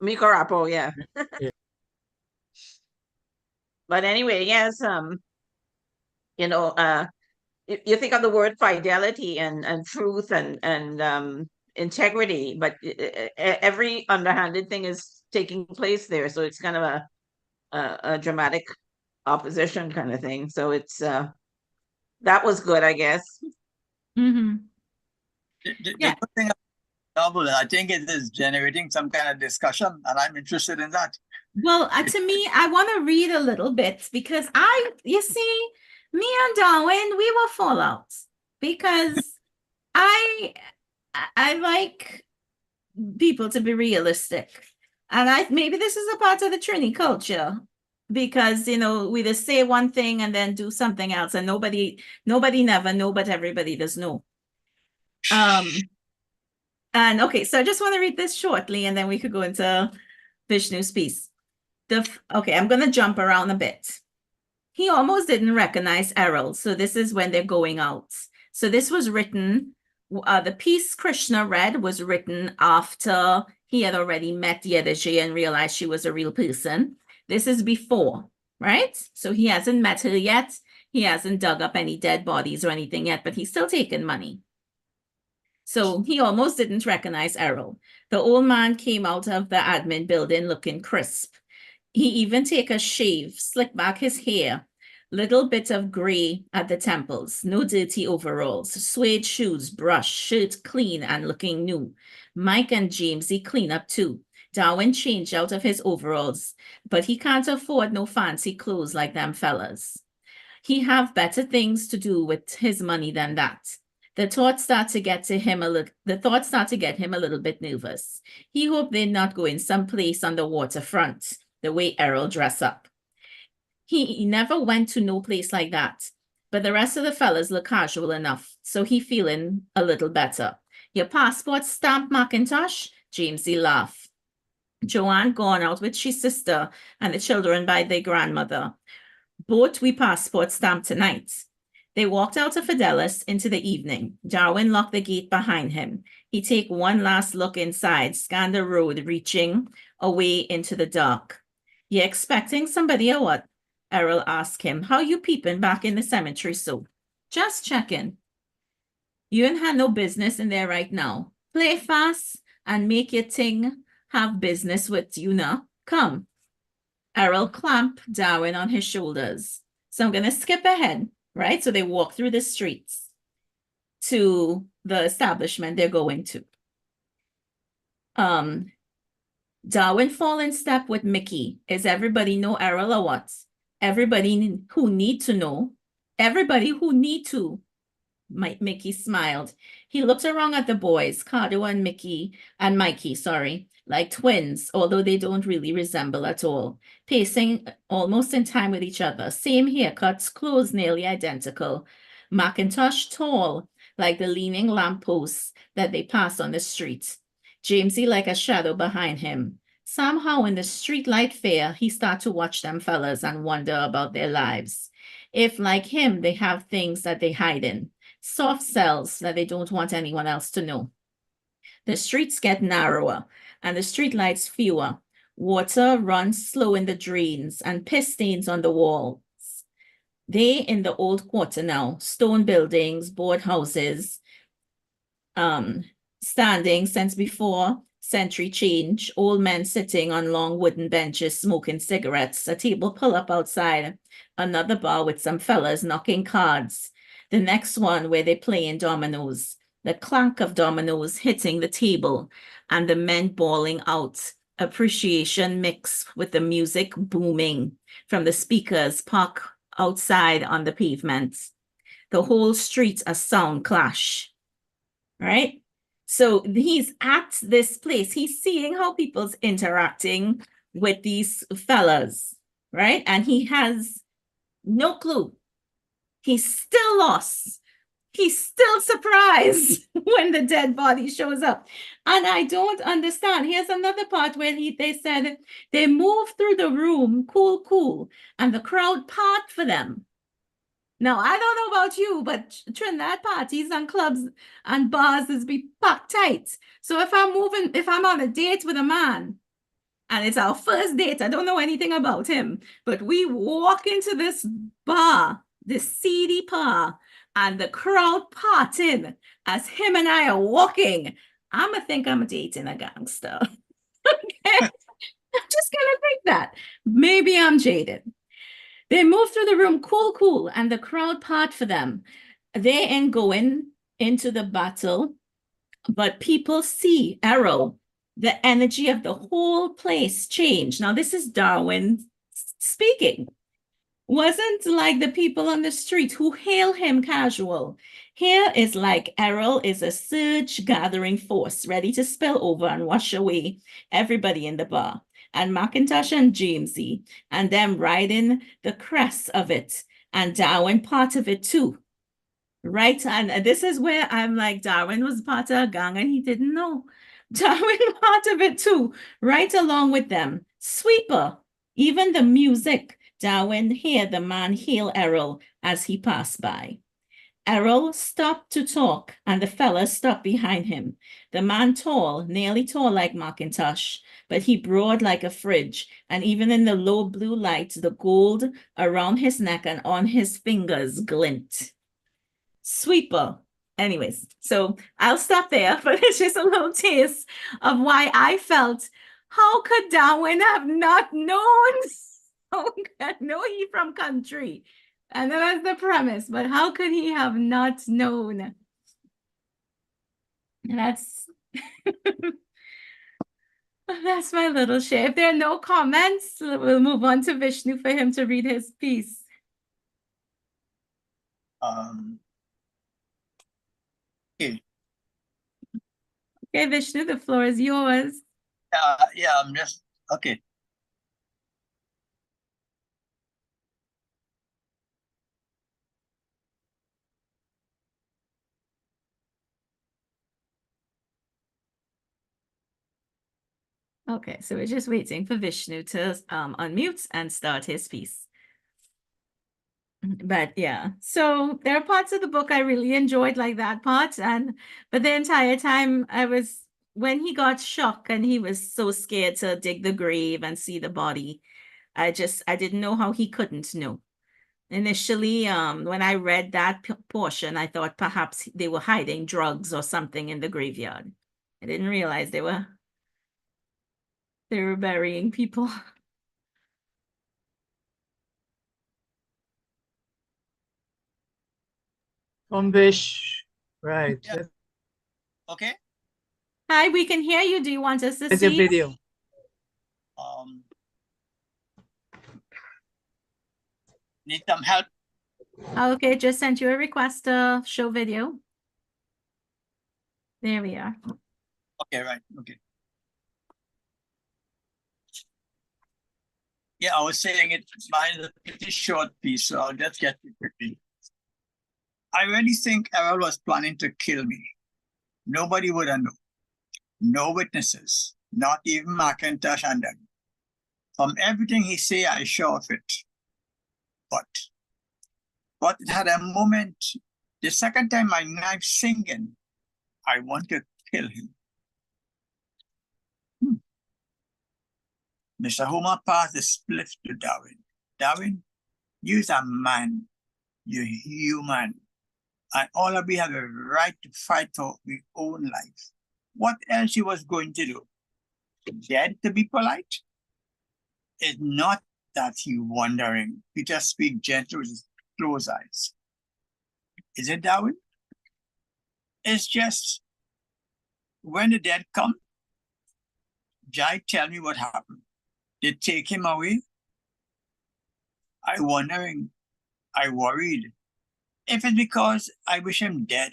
Micarapo, yeah. Yeah. But anyway, yes, you know, you think of the word fidelity and truth and integrity, but every underhanded thing is taking place there, so it's kind of a dramatic opposition kind of thing. So it's that was good, I guess. Mm-hmm. the Yeah. good thing about the novel, I think it is generating some kind of discussion, and I'm interested in that. Well, to me, I want to read a little bit because you see, me and Darwin, we were fallout because I like people to be realistic. And maybe this is a part of the Trini culture because, you know, we just say one thing and then do something else and nobody never know, but everybody does know. And okay, so I just want to read this shortly and then we could go into Vishnu's piece. Okay, I'm going to jump around a bit. He almost didn't recognize Errol, so this is when they're going out. So this was written, the piece Krishna read was written after he had already met Yedajay and realized she was a real person. This is before, right? So he hasn't met her yet. He hasn't dug up any dead bodies or anything yet, but he's still taking money. So he almost didn't recognize Errol. The old man came out of the admin building looking crisp. He even take a shave, slick back his hair, little bit of gray at the temples, no dirty overalls, suede shoes, brush, shirt clean and looking new. Mike and Jamesy clean up too. Darwin changed out of his overalls, but he can't afford no fancy clothes like them fellas. He have better things to do with his money than that. The thoughts start to get him a little bit nervous. He hoped they're not going someplace on the waterfront, the way Errol dress up. He never went to no place like that. but the rest of the fellas look casual enough, so he feeling a little better. Your passport stamp, Macintosh? Jamesy laughed. Joanne gone out with she sister and the children by their grandmother. Both we passport stamp tonight. They walked out of Fidelis into the evening. Darwin locked the gate behind him. He take one last look inside, scan the road, reaching away into the dark. You expecting somebody or what? Errol asked him. How you peeping back in the cemetery so? Just checking. You ain't had no business in there right now. Play fast and make your thing have business with you now. Come. Errol clamped Darwin on his shoulders. So I'm going to skip ahead, right? So they walk through the streets to the establishment they're going to. Darwin fall in step with Mickey. Is everybody know Errol or what? Everybody who need to know. Everybody who need to. Mickey smiled. He looked around at the boys, Cardo and Mikey, like twins, although they don't really resemble at all, pacing almost in time with each other. Same haircuts, clothes nearly identical. Macintosh tall, like the leaning lampposts that they pass on the street. Jamesy like a shadow behind him. Somehow in the streetlight fair, he start to watch them fellas and wonder about their lives. If, like him, they have things that they hide in. Soft cells that they don't want anyone else to know. The streets get narrower and the street lights fewer. Water runs slow in the drains and piss stains on the walls. They in the old quarter now, stone buildings, board houses, standing since before century change, old men sitting on long wooden benches smoking cigarettes, a table pull up outside, another bar with some fellas knocking cards. The next one where they playing dominoes, the clank of dominoes hitting the table, and the men bawling out, appreciation mixed with the music booming from the speakers parked outside on the pavement. The whole street a sound clash, right? So he's at this place. He's seeing how people's interacting with these fellas, right? And he has no clue. He's still lost. He's still surprised when the dead body shows up. And I don't understand. Here's another part where they said they moved through the room, cool, and the crowd part for them. Now, I don't know about you, but Trinidad parties and clubs and bars is be packed tight. So if I'm on a date with a man, and it's our first date, I don't know anything about him, but we walk into this bar, this seedy bar, and the crowd parting as him and I are walking. I'ma think I'm dating a gangster. Okay? I'm just gonna think that. Maybe I'm jaded. They move through the room, cool, and the crowd part for them. They ain't going into the battle, but people see Errol, the energy of the whole place change. Now, this is Darwin speaking. Wasn't like the people on the street who hail him casual. Here is like Errol is a surge gathering force ready to spill over and wash away everybody in the bar. And Macintosh and Jamesy, and them riding the crest of it, and Darwin part of it too. Right? And this is where I'm like, Darwin was part of a gang and he didn't know. Darwin part of it too, right along with them. Sweeper, even the music. Darwin hear the man hail Errol as he passed by. Errol stopped to talk, and the fella stopped behind him. The man tall, nearly tall like Macintosh, but he broad like a fridge, and even in the low blue light, the gold around his neck and on his fingers glint. Sweeper. Anyways, so I'll stop there, but it's just a little taste of why I felt, how could Darwin have not known? I know he from country. And that's the premise, but how could he have not known? That's that's my little share. If there are no comments, we'll move on to Vishnu for him to read his piece. Okay. Okay, Vishnu, the floor is yours. Yeah, I'm just okay. Okay, so we're just waiting for Vishnu to unmute and start his piece. But yeah, so there are parts of the book I really enjoyed, like that part, but the entire time when he got shocked and he was so scared to dig the grave and see the body, I didn't know how he couldn't know. Initially, when I read that portion, I thought perhaps they were hiding drugs or something in the graveyard. I didn't realize they were burying people. Vish, right. Yeah. Okay. Hi, we can hear you. Do you want us to There's a see? video. Need some help. Okay, just sent you a request to show video. There we are. Okay, right. Okay. Yeah, I was saying mine is a pretty short piece, so I'll just get to it quickly. I really think Errol was planning to kill me. Nobody would have known. No witnesses, not even McIntosh and them. From everything he say, I sure of it. But it had a moment. The second time my knife singing, I want to kill him. Mr. Homer passed the spliff to Darwin. Darwin, you're a man. You're human. And all of we have a right to fight for our own life. What else he was going to do? Dead to be polite? It's not that he wondering. He just speak gentle with his closed eyes. Is it, Darwin? It's just when the dead come, Jai tell me what happened. They take him away. I wondering, I worried. If it's because I wish him dead.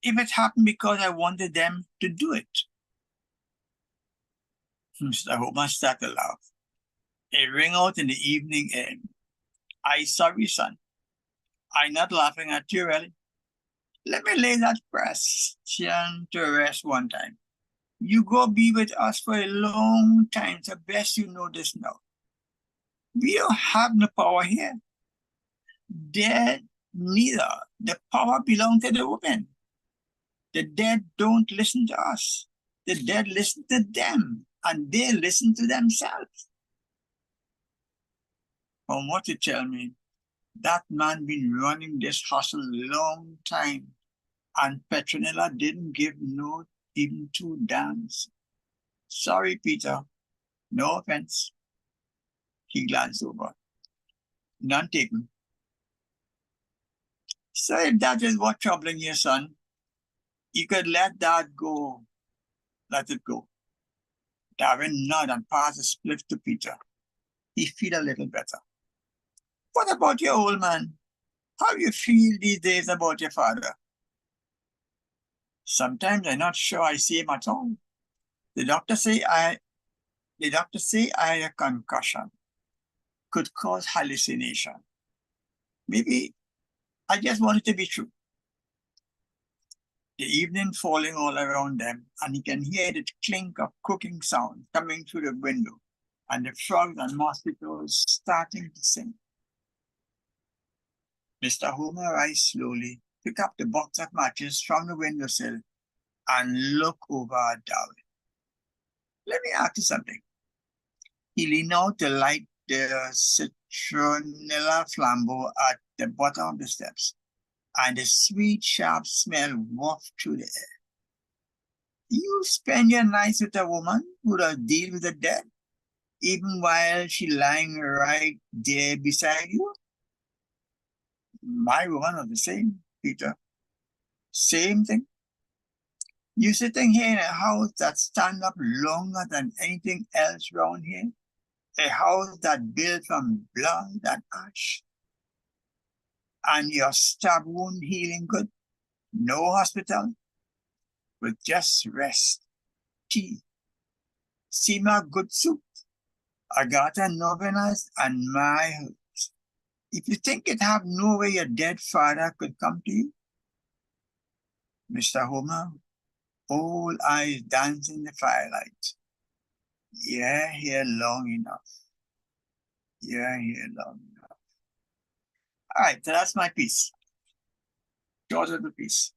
If it happened because I wanted them to do it. Mr. Homer started to laugh. It rang out in the evening air. I sorry, son. I'm not laughing at you, really. Let me lay that question to rest one time. You go be with us for a long time, so best you know this now. We don't have no power here. Dead neither. The power belongs to the woman. The dead don't listen to us. The dead listen to them, and they listen to themselves. From what you tell me, that man been running this hustle long time, and Petronella didn't give no even 2 damns. Sorry, Peter. No offense. He glanced over. None taken. So if that is what troubling you, son, you could let that go. Let it go. Darwin nodded and passed the spliff to Peter. He feel a little better. What about your old man? How you feel these days about your father? Sometimes I'm not sure I see him at all. The doctor say I had a concussion. Could cause hallucination. Maybe I just want it to be true. The evening falling all around them, and he can hear the clink of cooking sound coming through the window, and the frogs and mosquitoes starting to sing. Mr. Homer rise slowly, pick up the box of matches from the windowsill, and look over at Darwin. Let me ask you something. He leaned out to light the citronella flambeau at the bottom of the steps, and the sweet, sharp smell wafted through the air. You spend your nights with a woman who does deal with the dead, even while she lying right there beside you? My woman was the same, Peter. Same thing. You sitting here in a house that stand up longer than anything else around here, a house that built from blood and ash, and your stab wound healing good, no hospital, with just rest, tea, Sima good soup, Agatha novenas, and my herbs. If you think it have no way your dead father could come to you, Mr. Homer, old eyes dance in the firelight. You're here long enough. You're here long enough. All right, so that's my piece. Short of the piece.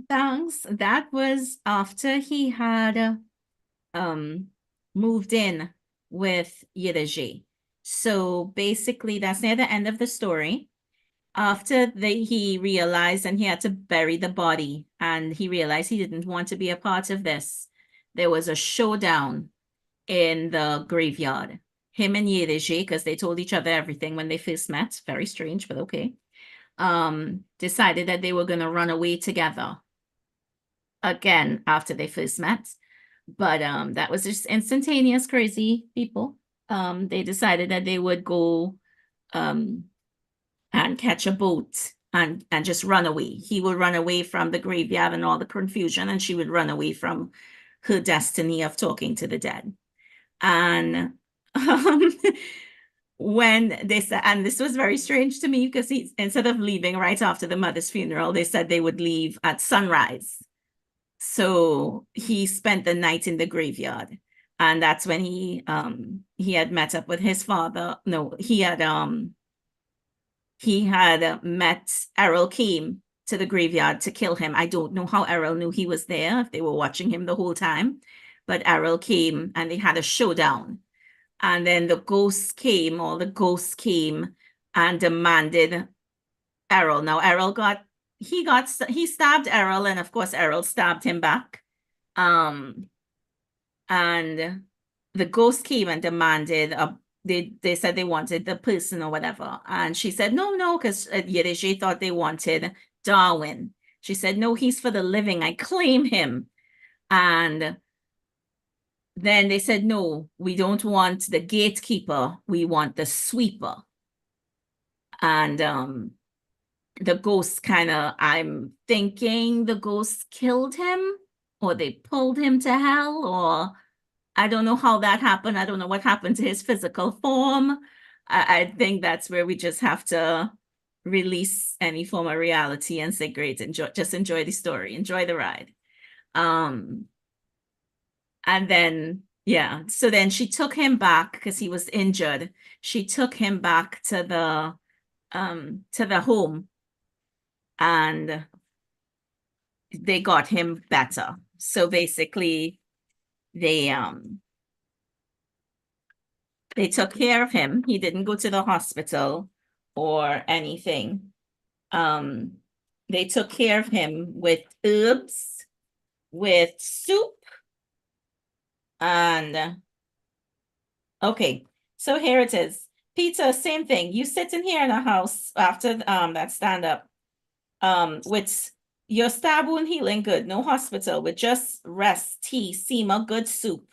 Thanks. That was after he had moved in with Yiddish. So basically, that's near the end of the story. After he realized and he had to bury the body, and he realized he didn't want to be a part of this, there was a showdown in the graveyard. Him and Yiddish, because they told each other everything when they first met. Very strange, but okay. Decided that they were going to run away together again after they first met. But that was just instantaneous, crazy people. They decided that they would go and catch a boat and just run away. He would run away from the graveyard and all the confusion, and she would run away from her destiny of talking to the dead. And when they said, and this was very strange to me because instead of leaving right after the mother's funeral, they said they would leave at sunrise. So he spent the night in the graveyard, and that's when he had met up with his father. No, he had met Errol came to the graveyard to kill him. I don't know how Errol knew he was there, if they were watching him the whole time, but Errol came and they had a showdown. And then the ghosts came and demanded Errol. Now Errol he stabbed Errol, and of course Errol stabbed him back. And the ghost came and demanded they said they wanted the person or whatever. And she said, no, because Yiddish thought they wanted Darwin. She said, no, he's for the living. I claim him. And then they said, no, we don't want the gatekeeper. We want the sweeper. And the ghost I'm thinking the ghost killed him, or they pulled him to hell, or I don't know how that happened. I don't know what happened to his physical form. I think that's where we just have to release any form of reality and say, great, enjoy the story, enjoy the ride. And then, yeah, so then she took him back because he was injured. She took him back to the home, and they got him better. So basically, they took care of him. He didn't go to the hospital or anything. They took care of him with herbs, with soup, and okay, so here it is. Peter, same thing. You sitting here in a house after that stand-up with your stab wound healing good, no hospital, with just rest, tea, sema, good soup,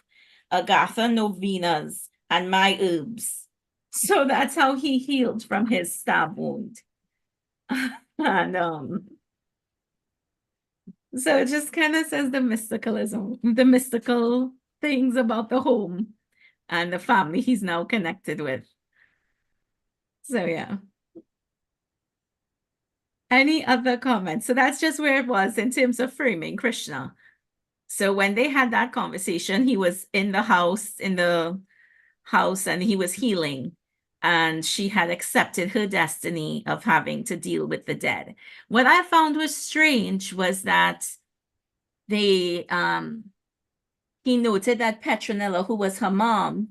agatha novenas, and my herbs. So that's how he healed from his stab wound. And so it just kind of says the mystical things about the home and the family he's now connected with. So yeah. Any other comments? So that's just where it was in terms of framing Krishna. So when they had that conversation, he was in the house, and he was healing. And she had accepted her destiny of having to deal with the dead. What I found was strange was that he noted that Petronilla, who was her mom,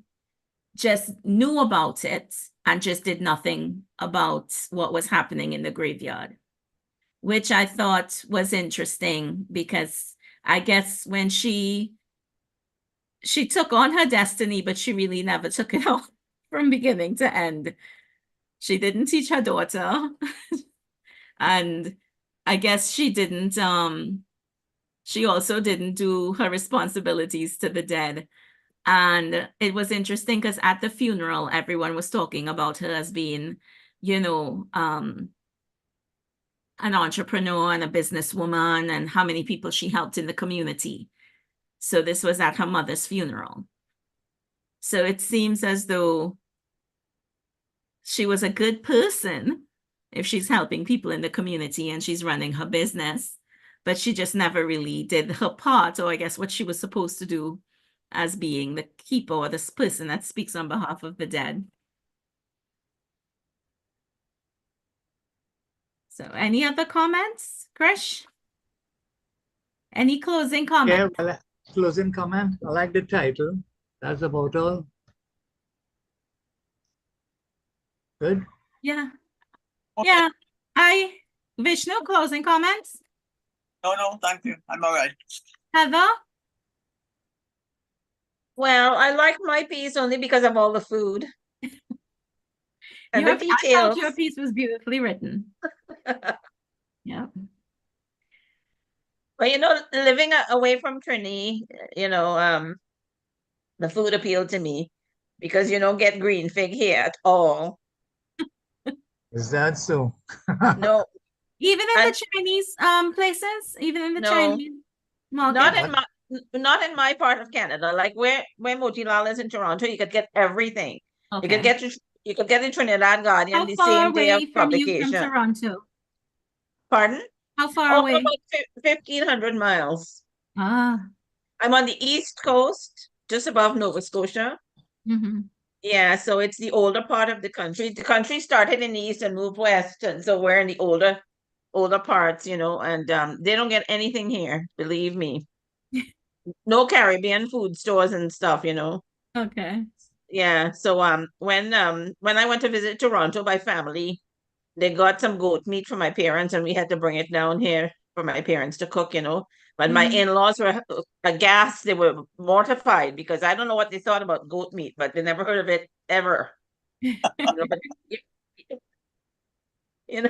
just knew about it and just did nothing about what was happening in the graveyard, which I thought was interesting because I guess when she took on her destiny, but she really never took it on from beginning to end. She didn't teach her daughter. And I guess she also didn't do her responsibilities to the dead. And it was interesting because at the funeral, everyone was talking about her as being, an entrepreneur and a businesswoman, and how many people she helped in the community. So this was at her mother's funeral. So it seems as though she was a good person if she's helping people in the community and she's running her business. but she just never really did her part, or I guess what she was supposed to do as being the keeper or this person that speaks on behalf of the dead. So any other comments, Krish? Any closing Yeah, comments? well, closing comment. I like the title. That's about all. Good. Yeah. Okay. Yeah. Vishnu, closing comments? No, thank you. I'm all right. Heather? Well, I like my piece only because of all the food and the I thought details. your piece was beautifully written. Yeah. But living away from Trini, the food appealed to me because you don't get green fig here at all. Is that so? No, Even in and the Chinese places, even in the no, Chinese not market. in my part of Canada. Like where Motilal is in Toronto, you could get everything. You could Okay. get the Trinidad Guardian How the far same day of away from you from publication. Toronto? Pardon? How far Oh, away? about 1,500 miles. Ah. I'm on the east coast, just above Nova Scotia. Mm-hmm. Yeah, so it's the older part of the country. The country started in the east and moved west, and so we're in the older parts, and they don't get anything here, believe me. No Caribbean food stores and stuff. Okay. Yeah, so when I went to visit Toronto, my family, they got some goat meat for my parents, and we had to bring it down here for my parents to cook. But my Mhm. in-laws were aghast. They were mortified because I don't know what they thought about goat meat, but they never heard of it ever. But you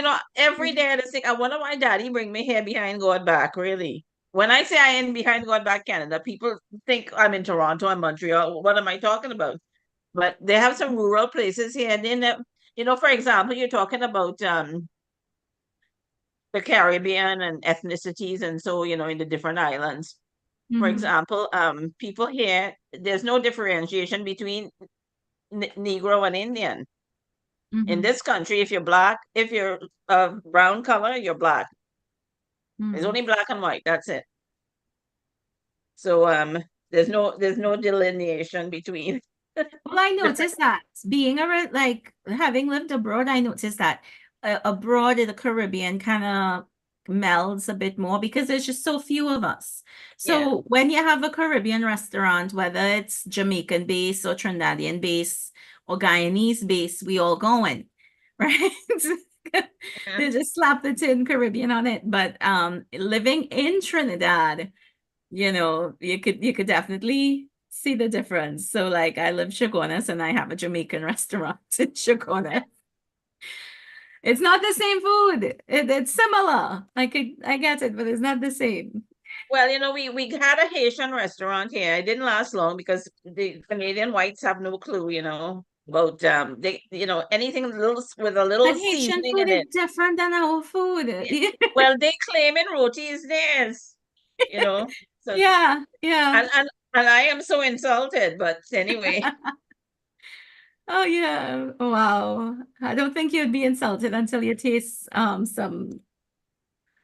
know, every day I just think, I wonder why daddy bring me here behind God back, really. When I say I am behind God back Canada, people think I'm in Toronto and Montreal. What am I talking about? But they have some rural places here. And then, for example, you're talking about the Caribbean and ethnicities, and so, in the different islands. For Mhm. example, people here, there's no differentiation between Negro and Indian. In Mhm. this country, if you're black, if you're brown color, you're black. There's Mhm. only black and white. That's it. So there's no delineation between. Well, I different. noticed that being like having lived abroad, I noticed that abroad in the Caribbean kind of melds a bit more because there's just so few of us. Yeah. So when you have a Caribbean restaurant, whether it's Jamaican base or Trinidadian base or Guyanese base, we all going, right? They just slap the tin Caribbean on it. But living in Trinidad, you could definitely see the difference. So like I live Chagonas and I have a Jamaican restaurant in Chagonas. It's not the same food. It's similar. I get it, but it's not the same. Well, we had a Haitian restaurant here. It didn't last long because the Canadian whites have no clue, about anything with a little But Haitian seasoning food in is it. different than our food. Well, they claim in roti is theirs, you know. So Yeah, yeah. and I am so insulted, but anyway. Oh yeah. Wow. I don't think you'd be insulted until you taste some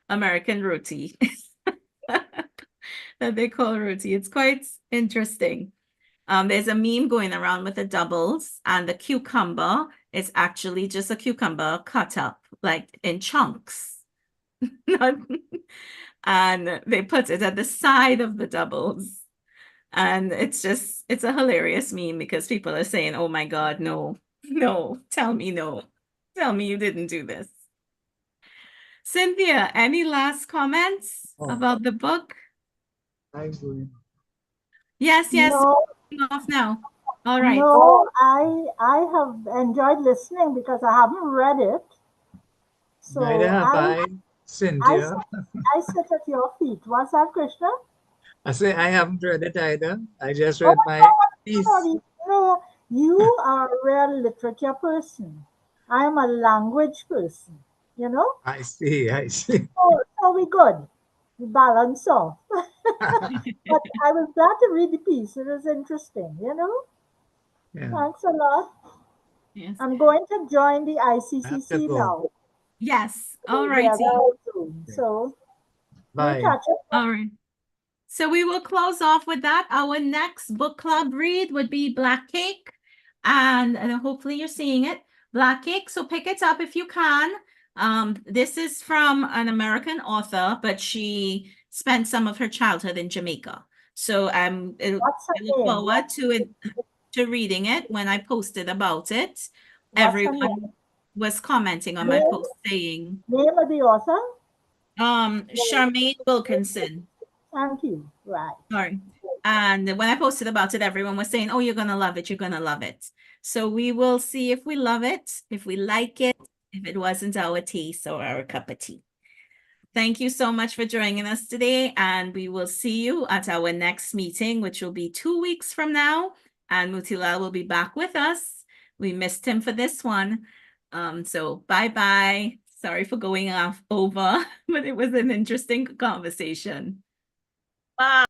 American roti that they call roti. It's quite interesting. There's a meme going around with the doubles, and the cucumber is actually just a cucumber cut up like in chunks. And they put it at the side of the doubles. And it's a hilarious meme because people are saying, oh my God, no, no, tell me no. Tell me you didn't do this. Cynthia, any last comments Oh, about the book? I'm doing. Yes, No, off now. All right. no, I have enjoyed listening because I haven't read it. Neither So have I, I Cynthia. sit, I sit at your feet. What's that, Krishna? I say I haven't read it either. I just Oh read my my piece. God, no, you are a real literature person. I am a language person, you know? I see, I see. So we good. We balance off. But I was glad to read the piece. It was interesting. Yeah, Thanks a lot. Yes. I'm going to join the I have to ICCC go. now. Yes. All They are righty. very soon. So we'll Bye. catch up. All right. So we will close off with that. Our next book club read would be Black Cake. And hopefully you're seeing it. Black Cake. So pick it up if you can. This is from an American author, but she spent some of her childhood in Jamaica. So I What's her look name? forward to reading it when I posted about it. What's her Everyone name? was commenting on my Name? post saying, Name of the author? Charmaine Wilkinson. Thank you. Right. Sorry. And when I posted about it, everyone was saying, oh, you're going to love it. You're going to love it. So we will see if we love it, if we like it, if it wasn't our taste or our cup of tea. Thank you so much for joining us today. And we will see you at our next meeting, which will be 2 weeks from now. And Mutilal will be back with us. We missed him for this one. So bye-bye. Sorry for going off over, but it was an interesting conversation. Bye.